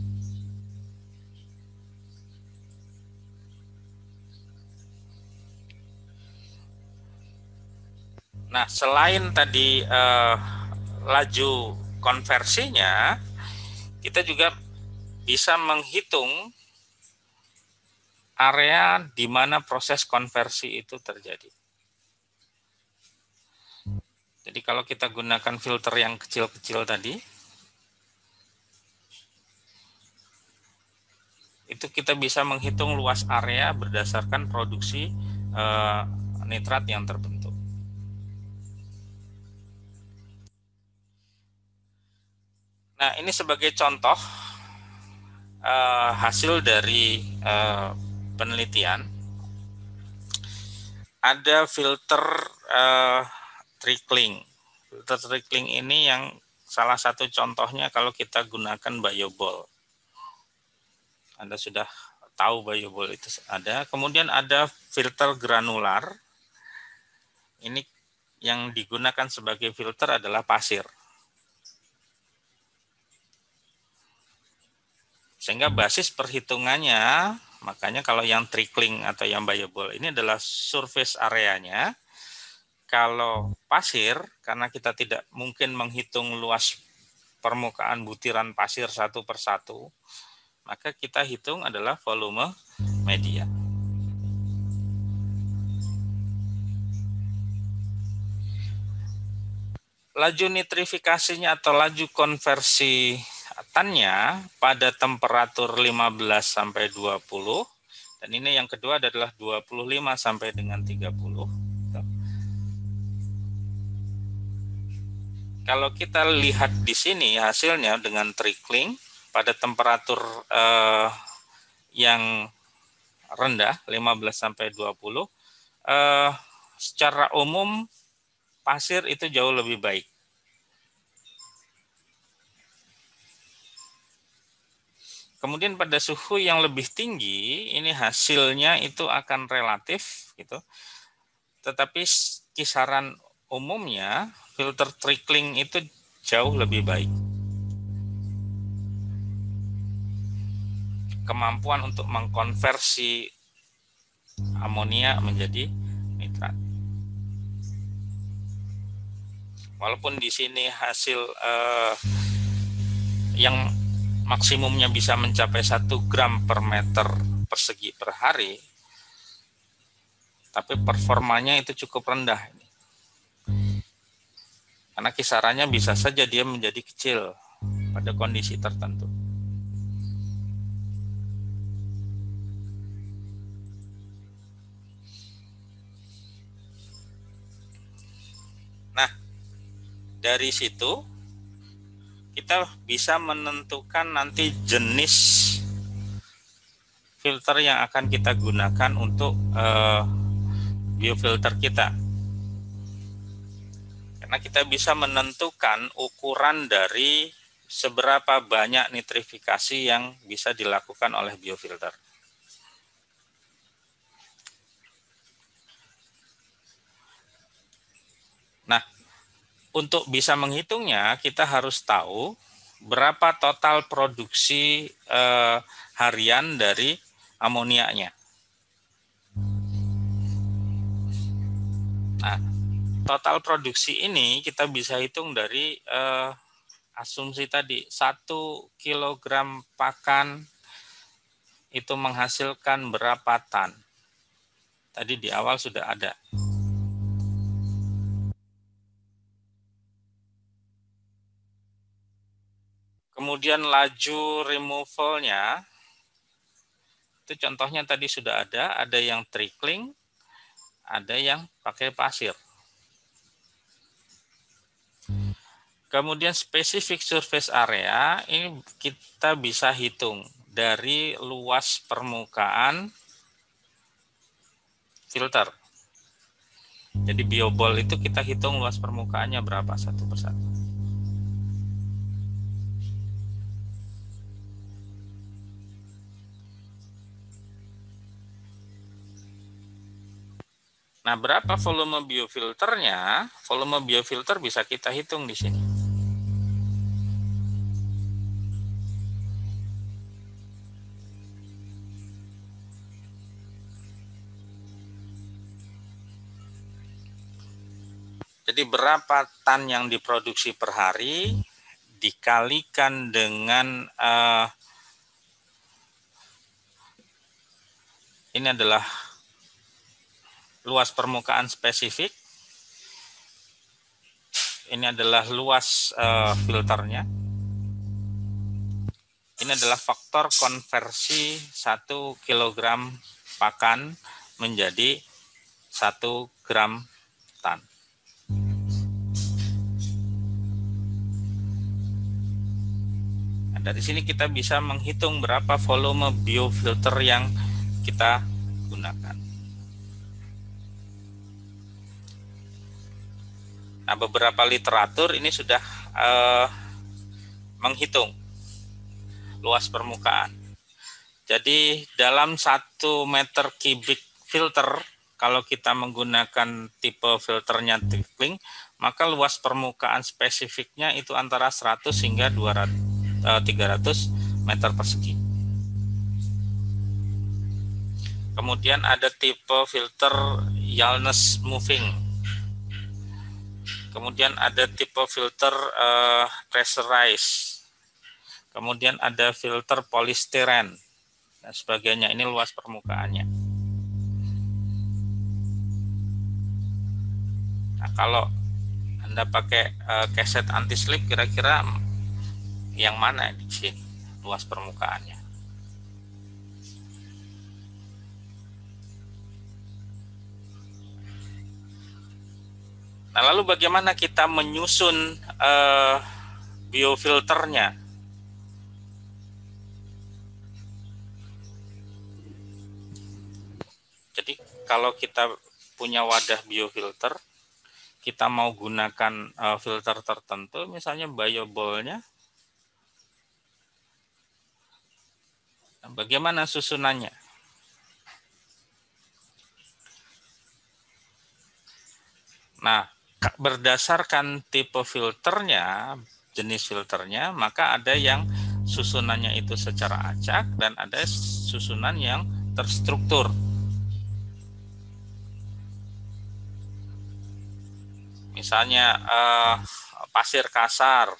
Nah, selain tadi laju konversinya, kita juga bisa menghitung area di mana proses konversi itu terjadi. Jadi kalau kita gunakan filter yang kecil-kecil tadi, itu kita bisa menghitung luas area berdasarkan produksi nitrat yang terbentuk. Nah, ini sebagai contoh hasil dari penelitian. Ada filter trickling. Filter trickling ini yang salah satu contohnya kalau kita gunakan biobol. Anda sudah tahu biobol itu ada. Kemudian ada filter granular. Ini yang digunakan sebagai filter adalah pasir. Sehingga basis perhitungannya, makanya kalau yang trickling atau yang biobol ini adalah surface areanya. Kalau pasir, karena kita tidak mungkin menghitung luas permukaan butiran pasir satu persatu, maka kita hitung adalah volume media. Laju nitrifikasinya atau laju konversi tannya pada temperatur 15 sampai 20, dan ini yang kedua adalah 25 sampai dengan 30. Kalau kita lihat di sini hasilnya dengan trickling pada temperatur yang rendah 15 sampai 20, secara umum pasir itu jauh lebih baik. Kemudian pada suhu yang lebih tinggi, ini hasilnya itu akan relatif gitu. Tetapi kisaran umumnya filter trickling itu jauh lebih baik. Kemampuan untuk mengkonversi amonia menjadi nitrat. Walaupun di sini hasil yang maksimumnya bisa mencapai 1 gram per meter persegi per hari, tapi performanya itu cukup rendah. Karena kisarannya bisa saja dia menjadi kecil pada kondisi tertentu. Nah, dari situ kita bisa menentukan nanti jenis filter yang akan kita gunakan untuk biofilter kita. Karena kita bisa menentukan ukuran dari seberapa banyak nitrifikasi yang bisa dilakukan oleh biofilter. Nah, untuk bisa menghitungnya, kita harus tahu berapa total produksi harian dari amoniaknya. Nah, total produksi ini kita bisa hitung dari asumsi tadi 1 kilogram pakan itu menghasilkan berapa tan. Tadi di awal sudah ada. Kemudian laju removalnya, itu contohnya tadi sudah ada yang trickling, ada yang pakai pasir. Kemudian spesifik surface area, ini kita bisa hitung dari luas permukaan filter. Jadi biobol itu kita hitung luas permukaannya berapa satu persatu. Nah, berapa volume biofilternya? Volume biofilter bisa kita hitung di sini. Jadi berapa tan yang diproduksi per hari dikalikan dengan ini adalah luas permukaan spesifik. Ini adalah luas filternya. Ini adalah faktor konversi 1 kilogram pakan menjadi 1 gram tan. Dari sini kita bisa menghitung berapa volume biofilter yang kita gunakan. Nah, beberapa literatur ini sudah menghitung luas permukaan. Jadi dalam 1 meter kubik filter, kalau kita menggunakan tipe filternya trickling, maka luas permukaan spesifiknya itu antara 100 hingga 300 meter persegi. Kemudian ada tipe filter Yalness moving. Kemudian ada tipe filter pressurized. Kemudian ada filter polystyrene dan sebagainya. Ini luas permukaannya. Nah, kalau Anda pakai keset anti slip, kira-kira yang mana di sini luas permukaannya? Nah, lalu bagaimana kita menyusun biofilternya? Jadi kalau kita punya wadah biofilter, kita mau gunakan filter tertentu, misalnya biobolnya, bagaimana susunannya? Nah, berdasarkan tipe filternya, jenis filternya, maka ada yang susunannya itu secara acak dan ada susunan yang terstruktur. Misalnya pasir kasar,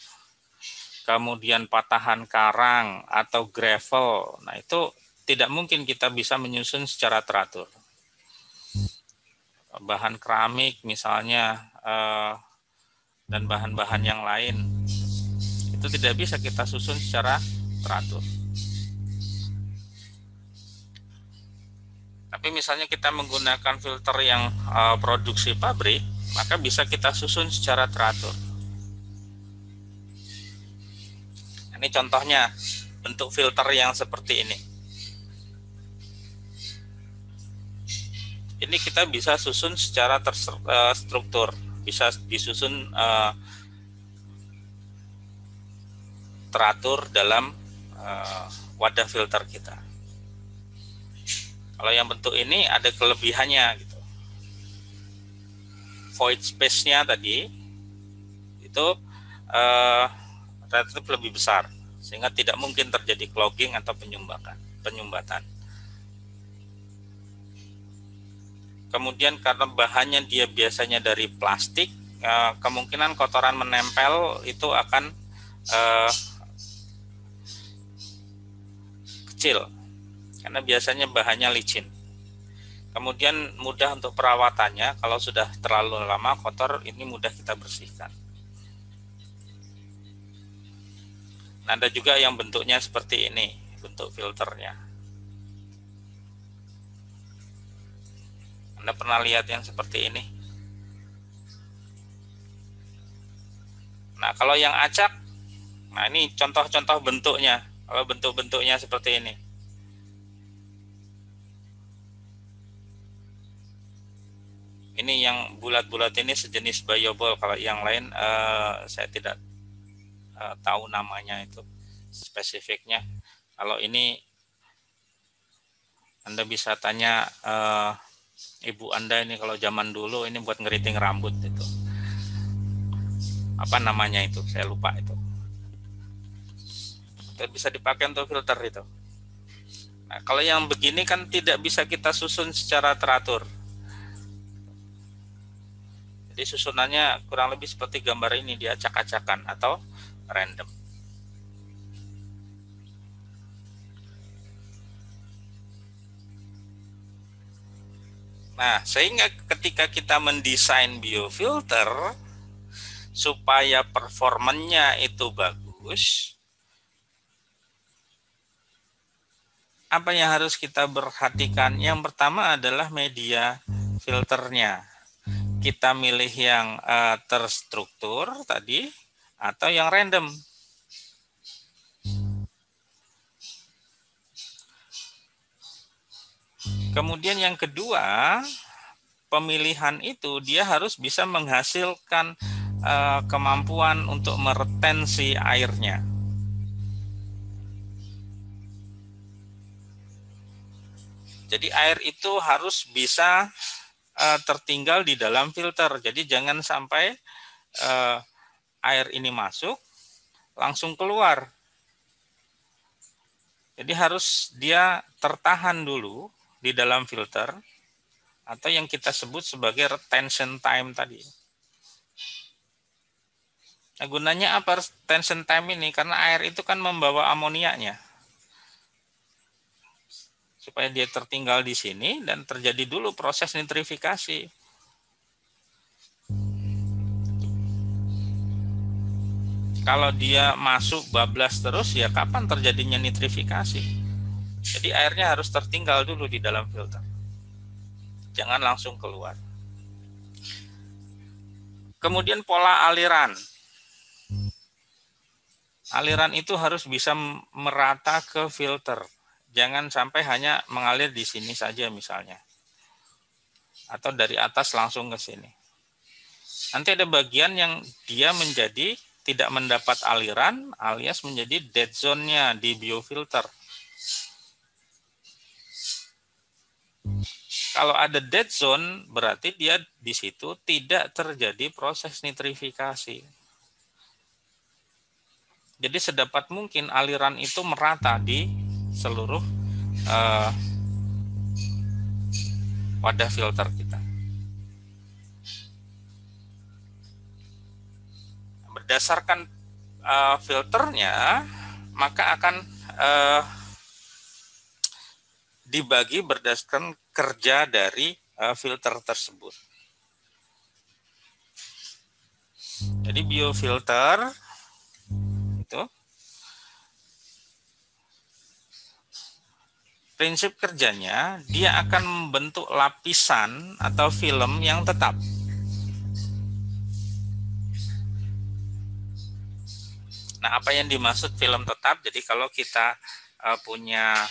kemudian patahan karang atau gravel. Nah, itu tidak mungkin kita bisa menyusun secara teratur. Bahan keramik misalnya dan bahan-bahan yang lain itu tidak bisa kita susun secara teratur. Tapi misalnya kita menggunakan filter yang produksi pabrik, maka bisa kita susun secara teratur. Ini contohnya bentuk filter yang seperti ini. Ini kita bisa susun secara terstruktur, bisa disusun teratur dalam wadah filter kita. Kalau yang bentuk ini ada kelebihannya gitu. Void space-nya tadi itu relatif lebih besar, sehingga tidak mungkin terjadi clogging atau penyumbatan. Kemudian karena bahannya dia biasanya dari plastik, kemungkinan kotoran menempel itu akan kecil karena biasanya bahannya licin. Kemudian mudah untuk perawatannya, kalau sudah terlalu lama kotor ini mudah kita bersihkan. Nah, ada juga yang bentuknya seperti ini, bentuk filternya. Anda pernah lihat yang seperti ini? Nah, kalau yang acak, nah ini contoh-contoh bentuknya. Kalau bentuk-bentuknya seperti ini. Ini yang bulat-bulat ini sejenis bioball. Kalau yang lain saya tidak tahu namanya itu spesifiknya. Kalau ini Anda bisa tanya ibu Anda ini, kalau zaman dulu ini buat ngeriting rambut itu. Apa namanya itu? Saya lupa itu. Itu bisa dipakai untuk filter itu. Nah, kalau yang begini kan tidak bisa kita susun secara teratur. Jadi susunannya kurang lebih seperti gambar ini, diacak-acakan atau random. Nah, sehingga ketika kita mendesain biofilter supaya performanya itu bagus, apa yang harus kita perhatikan? Yang pertama adalah media filternya. Kita milih yang terstruktur tadi atau yang random. Kemudian yang kedua, pemilihan itu dia harus bisa menghasilkan kemampuan untuk meretensi airnya. Jadi air itu harus bisa tertinggal di dalam filter. Jadi jangan sampai air ini masuk langsung keluar. Jadi harus dia tertahan dulu di dalam filter atau yang kita sebut sebagai retention time tadi. Nah, gunanya apa retention time ini? Karena air itu kan membawa amoniaknya. Supaya dia tertinggal di sini dan terjadi dulu proses nitrifikasi. Kalau dia masuk bablas terus, ya kapan terjadinya nitrifikasi? Jadi airnya harus tertinggal dulu di dalam filter. Jangan langsung keluar. Kemudian pola aliran. Aliran itu harus bisa merata ke filter. Jangan sampai hanya mengalir di sini saja misalnya. Atau dari atas langsung ke sini. Nanti ada bagian yang dia menjadi tidak mendapat aliran alias menjadi dead zone-nya di biofilter. Kalau ada dead zone berarti dia di situ tidak terjadi proses nitrifikasi. Jadi sedapat mungkin aliran itu merata di seluruh wadah filter kita. Berdasarkan filternya, maka akan dibagi berdasarkan kerja dari filter tersebut. Jadi biofilter itu prinsip kerjanya dia akan membentuk lapisan atau film yang tetap. Nah, apa yang dimaksud film tetap? Jadi kalau kita punya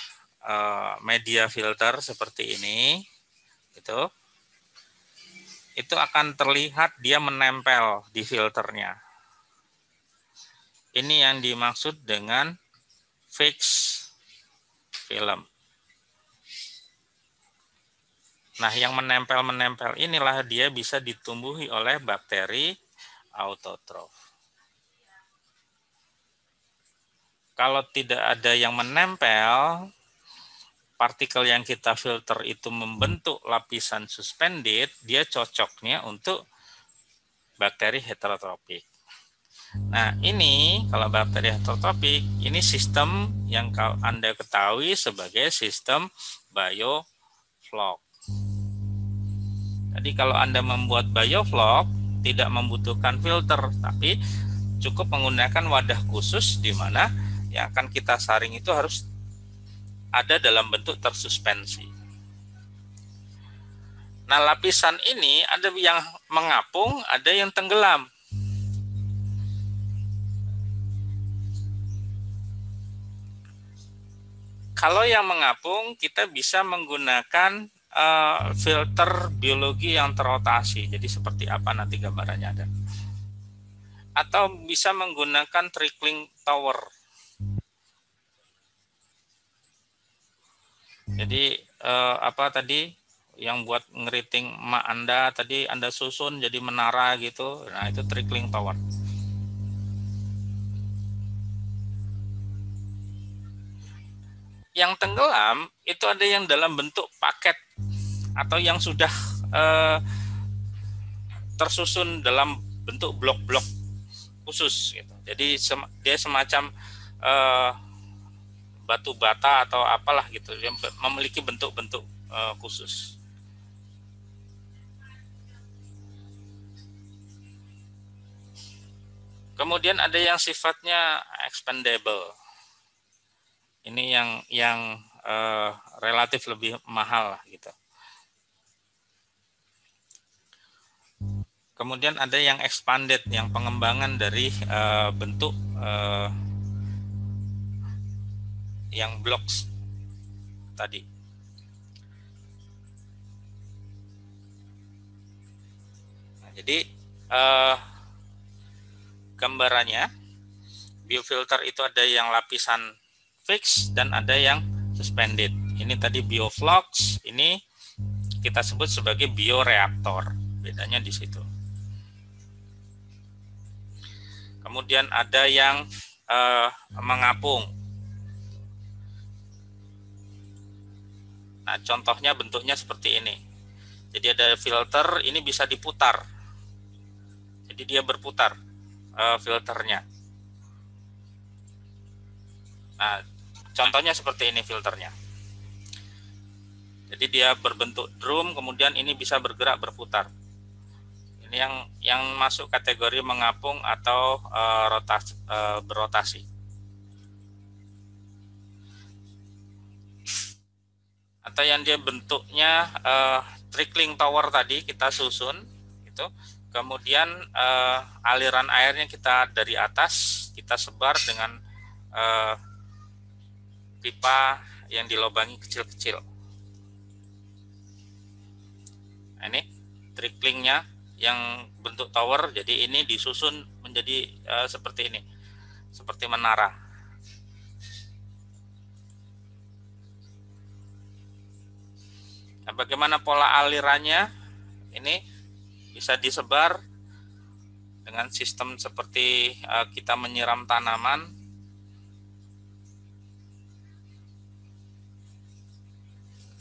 media filter seperti ini, itu akan terlihat dia menempel di filternya. Ini yang dimaksud dengan fix film. Nah, yang menempel-menempel inilah dia bisa ditumbuhi oleh bakteri autotrof. Kalau tidak ada yang menempel, partikel yang kita filter itu membentuk lapisan suspended, dia cocoknya untuk bakteri heterotropik. Nah, ini kalau bakteri heterotropik, ini sistem yang Anda ketahui sebagai sistem biofloc. Jadi kalau Anda membuat biofloc, tidak membutuhkan filter, tapi cukup menggunakan wadah khusus di mana yang akan kita saring itu harus ada dalam bentuk tersuspensi. Nah, lapisan ini ada yang mengapung, ada yang tenggelam. Kalau yang mengapung, kita bisa menggunakan filter biologi yang terotasi. Jadi seperti apa nanti gambarannya ada. Atau bisa menggunakan trickling tower. Jadi apa tadi yang buat ngeriting emak Anda tadi Anda susun jadi menara gitu. Nah, itu trickling tower. Yang tenggelam itu ada yang dalam bentuk paket atau yang sudah tersusun dalam bentuk blok-blok khusus gitu. Jadi dia semacam batu bata atau apalah gitu, yang memiliki bentuk-bentuk khusus. Kemudian ada yang sifatnya expandable. Ini yang relatif lebih mahal gitu. Kemudian ada yang expanded, yang pengembangan dari bentuk yang blocks tadi. Nah, jadi gambarannya biofilter itu ada yang lapisan fix dan ada yang suspended. Ini tadi bioflux, ini kita sebut sebagai bioreaktor. Bedanya di situ. Kemudian ada yang mengapung. Nah, contohnya bentuknya seperti ini. Jadi ada filter, ini bisa diputar. Jadi dia berputar filternya. Nah, contohnya seperti ini filternya. Jadi dia berbentuk drum, kemudian ini bisa bergerak berputar. Ini yang masuk kategori mengapung atau berotasi. Atau yang dia bentuknya trickling tower tadi kita susun, itu. Kemudian aliran airnya kita dari atas kita sebar dengan pipa yang dilobangi kecil-kecil. Nah, ini tricklingnya yang bentuk tower, jadi ini disusun menjadi seperti ini, seperti menara. Nah, bagaimana pola alirannya? Ini bisa disebar dengan sistem seperti kita menyiram tanaman.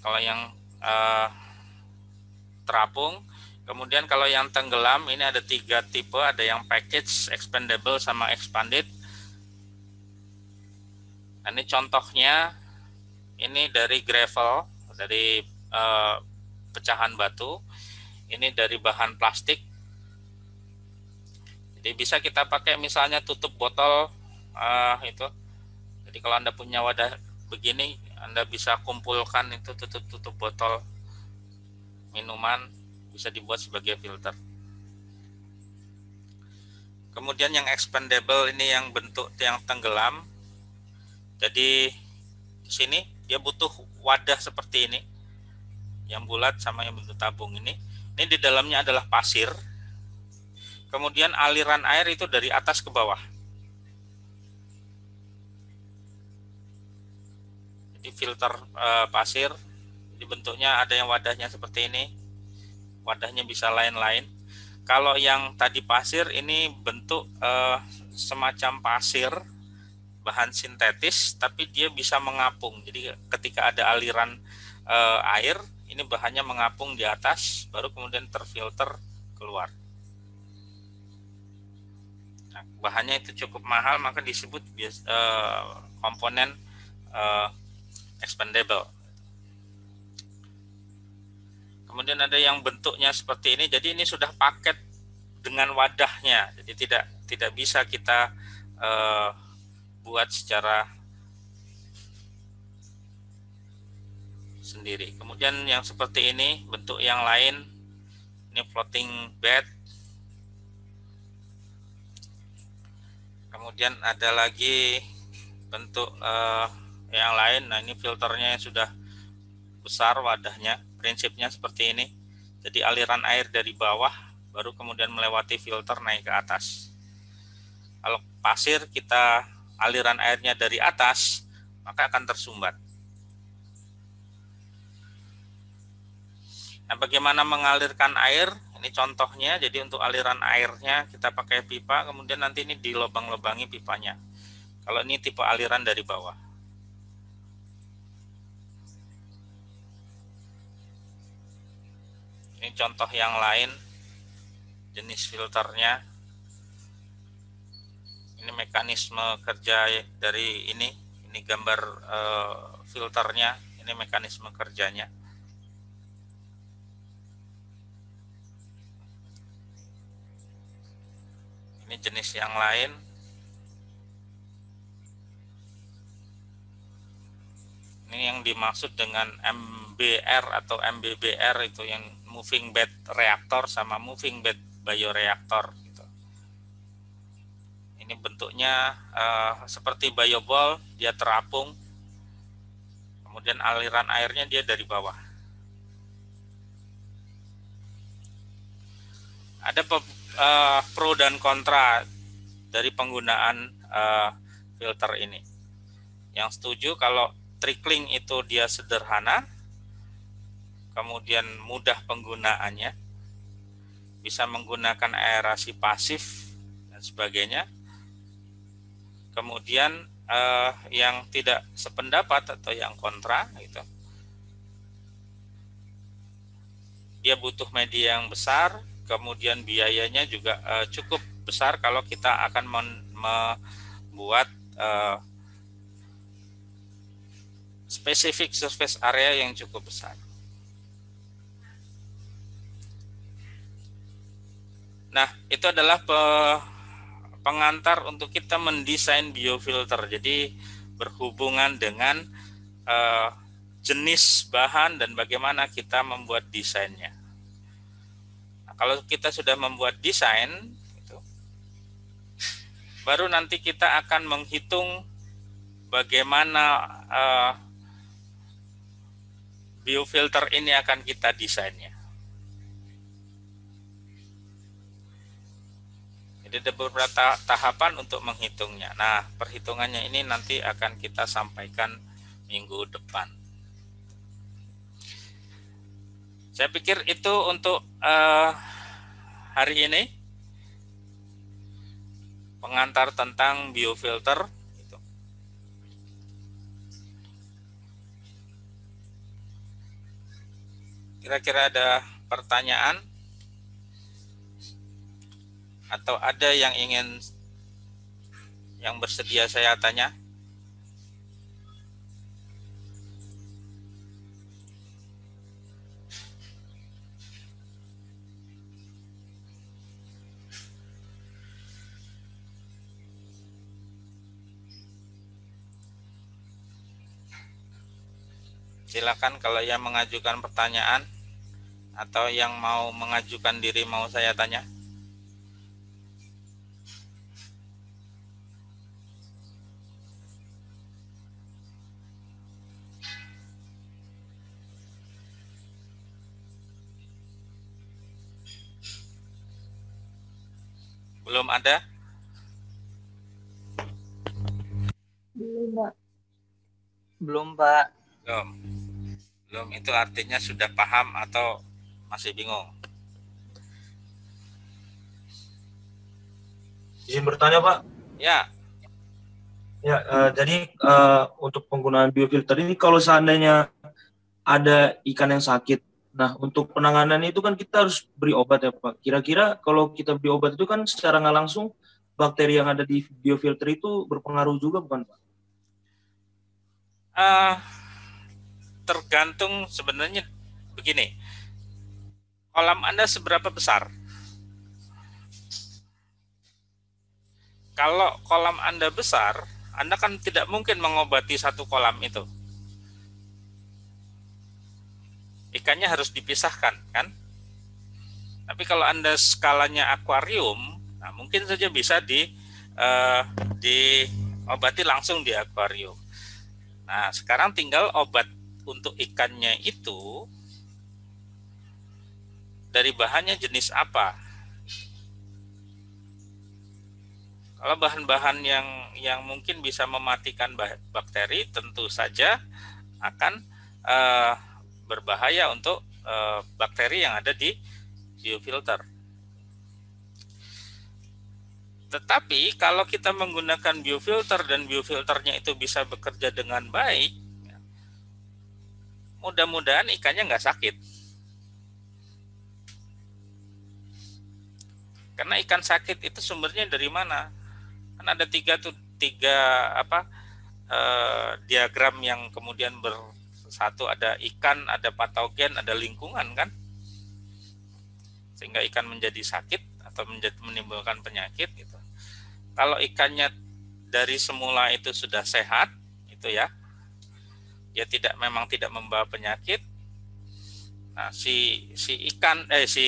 Kalau yang terapung, kemudian kalau yang tenggelam ini ada 3 tipe, ada yang package, expandable, sama expanded. Nah, ini contohnya, ini dari gravel, dari pecahan batu, ini dari bahan plastik. Jadi bisa kita pakai misalnya tutup botol itu. Jadi kalau Anda punya wadah begini, Anda bisa kumpulkan itu tutup botol minuman, bisa dibuat sebagai filter. Kemudian yang expandable ini yang bentuk yang tenggelam. Jadi di sini dia butuh wadah seperti ini, yang bulat sama yang bentuk tabung ini. Ini di dalamnya adalah pasir. Kemudian aliran air itu dari atas ke bawah. Di filter pasir, di bentuknya ada yang wadahnya seperti ini, wadahnya bisa lain-lain. Kalau yang tadi pasir ini bentuk semacam pasir, bahan sintetis, tapi dia bisa mengapung. Jadi ketika ada aliran air, ini bahannya mengapung di atas, baru kemudian terfilter keluar. Nah, bahannya itu cukup mahal, maka disebut komponen expandable. Kemudian ada yang bentuknya seperti ini, jadi ini sudah paket dengan wadahnya, jadi tidak bisa kita buat secara sendiri. Kemudian yang seperti ini, bentuk yang lain, ini floating bed. Kemudian ada lagi bentuk yang lain. Nah, ini filternya yang sudah besar wadahnya. Prinsipnya seperti ini. Jadi aliran air dari bawah baru kemudian melewati filter naik ke atas. Kalau pasir kita aliran airnya dari atas, maka akan tersumbat. Nah, bagaimana mengalirkan air? Ini contohnya. Jadi untuk aliran airnya kita pakai pipa, kemudian nanti ini dilobang-lobangi pipanya. Kalau ini tipe aliran dari bawah. Ini contoh yang lain, jenis filternya. Ini mekanisme kerja dari ini gambar filternya, ini mekanisme kerjanya. Ini jenis yang lain. Ini yang dimaksud dengan MBR atau MBBR, itu yang moving bed reactor sama moving bed bioreactor. Ini bentuknya seperti bioball, dia terapung, kemudian aliran airnya dia dari bawah. Ada pro dan kontra dari penggunaan filter ini. Yang setuju kalau trickling itu dia sederhana, kemudian mudah penggunaannya, bisa menggunakan aerasi pasif dan sebagainya. Kemudian yang tidak sependapat atau yang kontra gitu, dia butuh media yang besar, kemudian biayanya juga cukup besar kalau kita akan membuat spesifik surface area yang cukup besar. Nah, itu adalah pengantar untuk kita mendesain biofilter. Jadi berhubungan dengan jenis bahan dan bagaimana kita membuat desainnya. Nah, kalau kita sudah membuat desain, baru nanti kita akan menghitung bagaimana biofilter ini akan kita desainnya. Jadi ada beberapa tahapan untuk menghitungnya. Nah, perhitungannya ini nanti akan kita sampaikan minggu depan. Saya pikir itu untuk hari ini. Pengantar tentang biofilter. Kira-kira ada pertanyaan? Atau ada yang bersedia saya tanya? Silakan kalau yang mengajukan pertanyaan atau yang mau mengajukan diri mau saya tanya. Belum ada? Belum, Pak. Belum, Pak. Belum, itu artinya sudah paham atau masih bingung? Izin bertanya, Pak. Ya. Ya, jadi untuk penggunaan biofilter ini kalau seandainya ada ikan yang sakit, nah untuk penanganan itu kan kita harus beri obat ya Pak. Kira-kira kalau kita beri obat itu kan secara nggak langsung bakteri yang ada di biofilter itu berpengaruh juga bukan Pak? Tergantung sebenarnya begini, kolam Anda seberapa besar? Kalau kolam Anda besar, Anda kan tidak mungkin mengobati satu kolam itu. Ikannya harus dipisahkan, kan? Tapi kalau Anda skalanya akuarium, nah mungkin saja bisa diobati langsung di akuarium. Nah, sekarang tinggal obat untuk ikannya itu dari bahannya jenis apa. Kalau bahan-bahan yang mungkin bisa mematikan bakteri, tentu saja akan berbahaya untuk bakteri yang ada di biofilter. Tetapi kalau kita menggunakan biofilter dan biofilternya itu bisa bekerja dengan baik, mudah-mudahan ikannya nggak sakit. Karena ikan sakit itu sumbernya dari mana? Kan ada tiga diagram yang kemudian bersatu, ada ikan, ada patogen, ada lingkungan, kan? Sehingga ikan menjadi sakit atau menimbulkan penyakit gitu. Kalau ikannya dari semula itu sudah sehat, itu ya, dia memang tidak membawa penyakit. Nah, si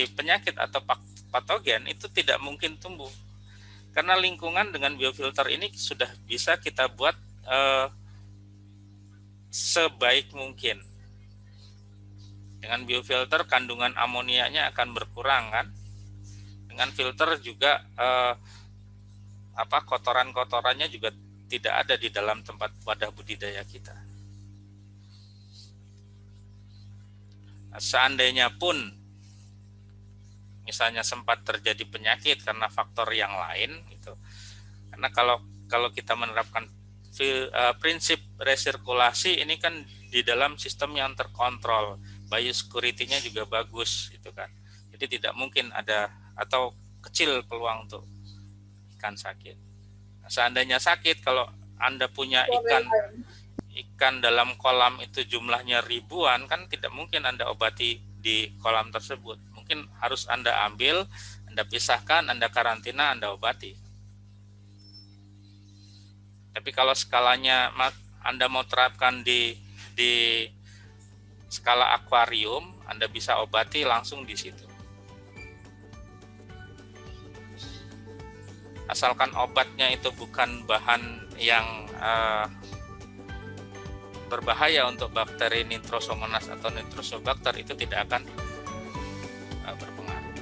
penyakit atau patogen itu tidak mungkin tumbuh. Karena lingkungan dengan biofilter ini sudah bisa kita buat sebaik mungkin. Dengan biofilter kandungan amoniaknya akan berkurang, kan? Dengan filter juga kotoran-kotorannya juga tidak ada di dalam tempat wadah budidaya kita. Nah, seandainya pun misalnya sempat terjadi penyakit karena faktor yang lain gitu. Karena kalau kita menerapkan prinsip resirkulasi ini kan di dalam sistem yang terkontrol, biosecurity-nya juga bagus gitu kan. Jadi tidak mungkin ada atau kecil peluang untuk ikan sakit. Nah, seandainya sakit, kalau Anda punya ikan dalam kolam itu jumlahnya ribuan, kan tidak mungkin Anda obati di kolam tersebut. Mungkin harus Anda ambil, Anda pisahkan, Anda karantina, Anda obati. Tapi kalau skalanya Anda mau terapkan di skala akuarium, Anda bisa obati langsung di situ. Asalkan obatnya itu bukan bahan yang berbahaya untuk bakteri Nitrosomonas atau Nitrosobacter, itu tidak akan berpengaruh.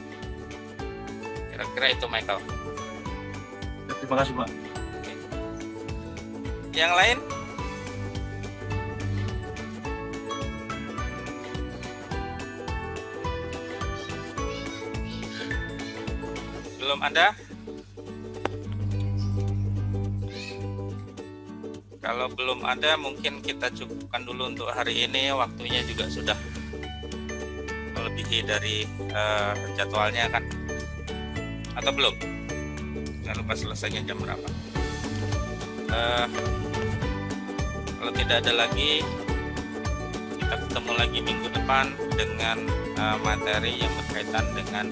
Kira-kira itu, Michael. Terima kasih Pak. Oke. Yang lain? Belum ada? Kalau belum ada, mungkin kita cukupkan dulu untuk hari ini. Waktunya juga sudah melebihi dari jadwalnya, kan? Atau belum? Jangan lupa selesainya jam berapa. Kalau tidak ada lagi, kita ketemu lagi minggu depan dengan materi yang berkaitan dengan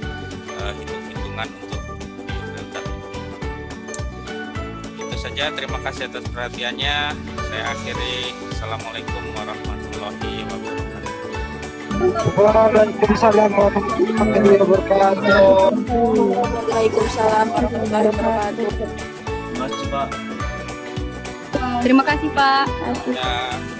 hitung-hitungan untuk biofilter. Itu saja, terima kasih atas perhatiannya. Saya akhiri. Assalamualaikum warahmatullahi wabarakatuh. Waalaikumsalam warahmatullahi wabarakatuh. Waalaikumsalam warahmatullahi wabarakatuh. Terima kasih Pak. Terima kasih, Pak. Ya.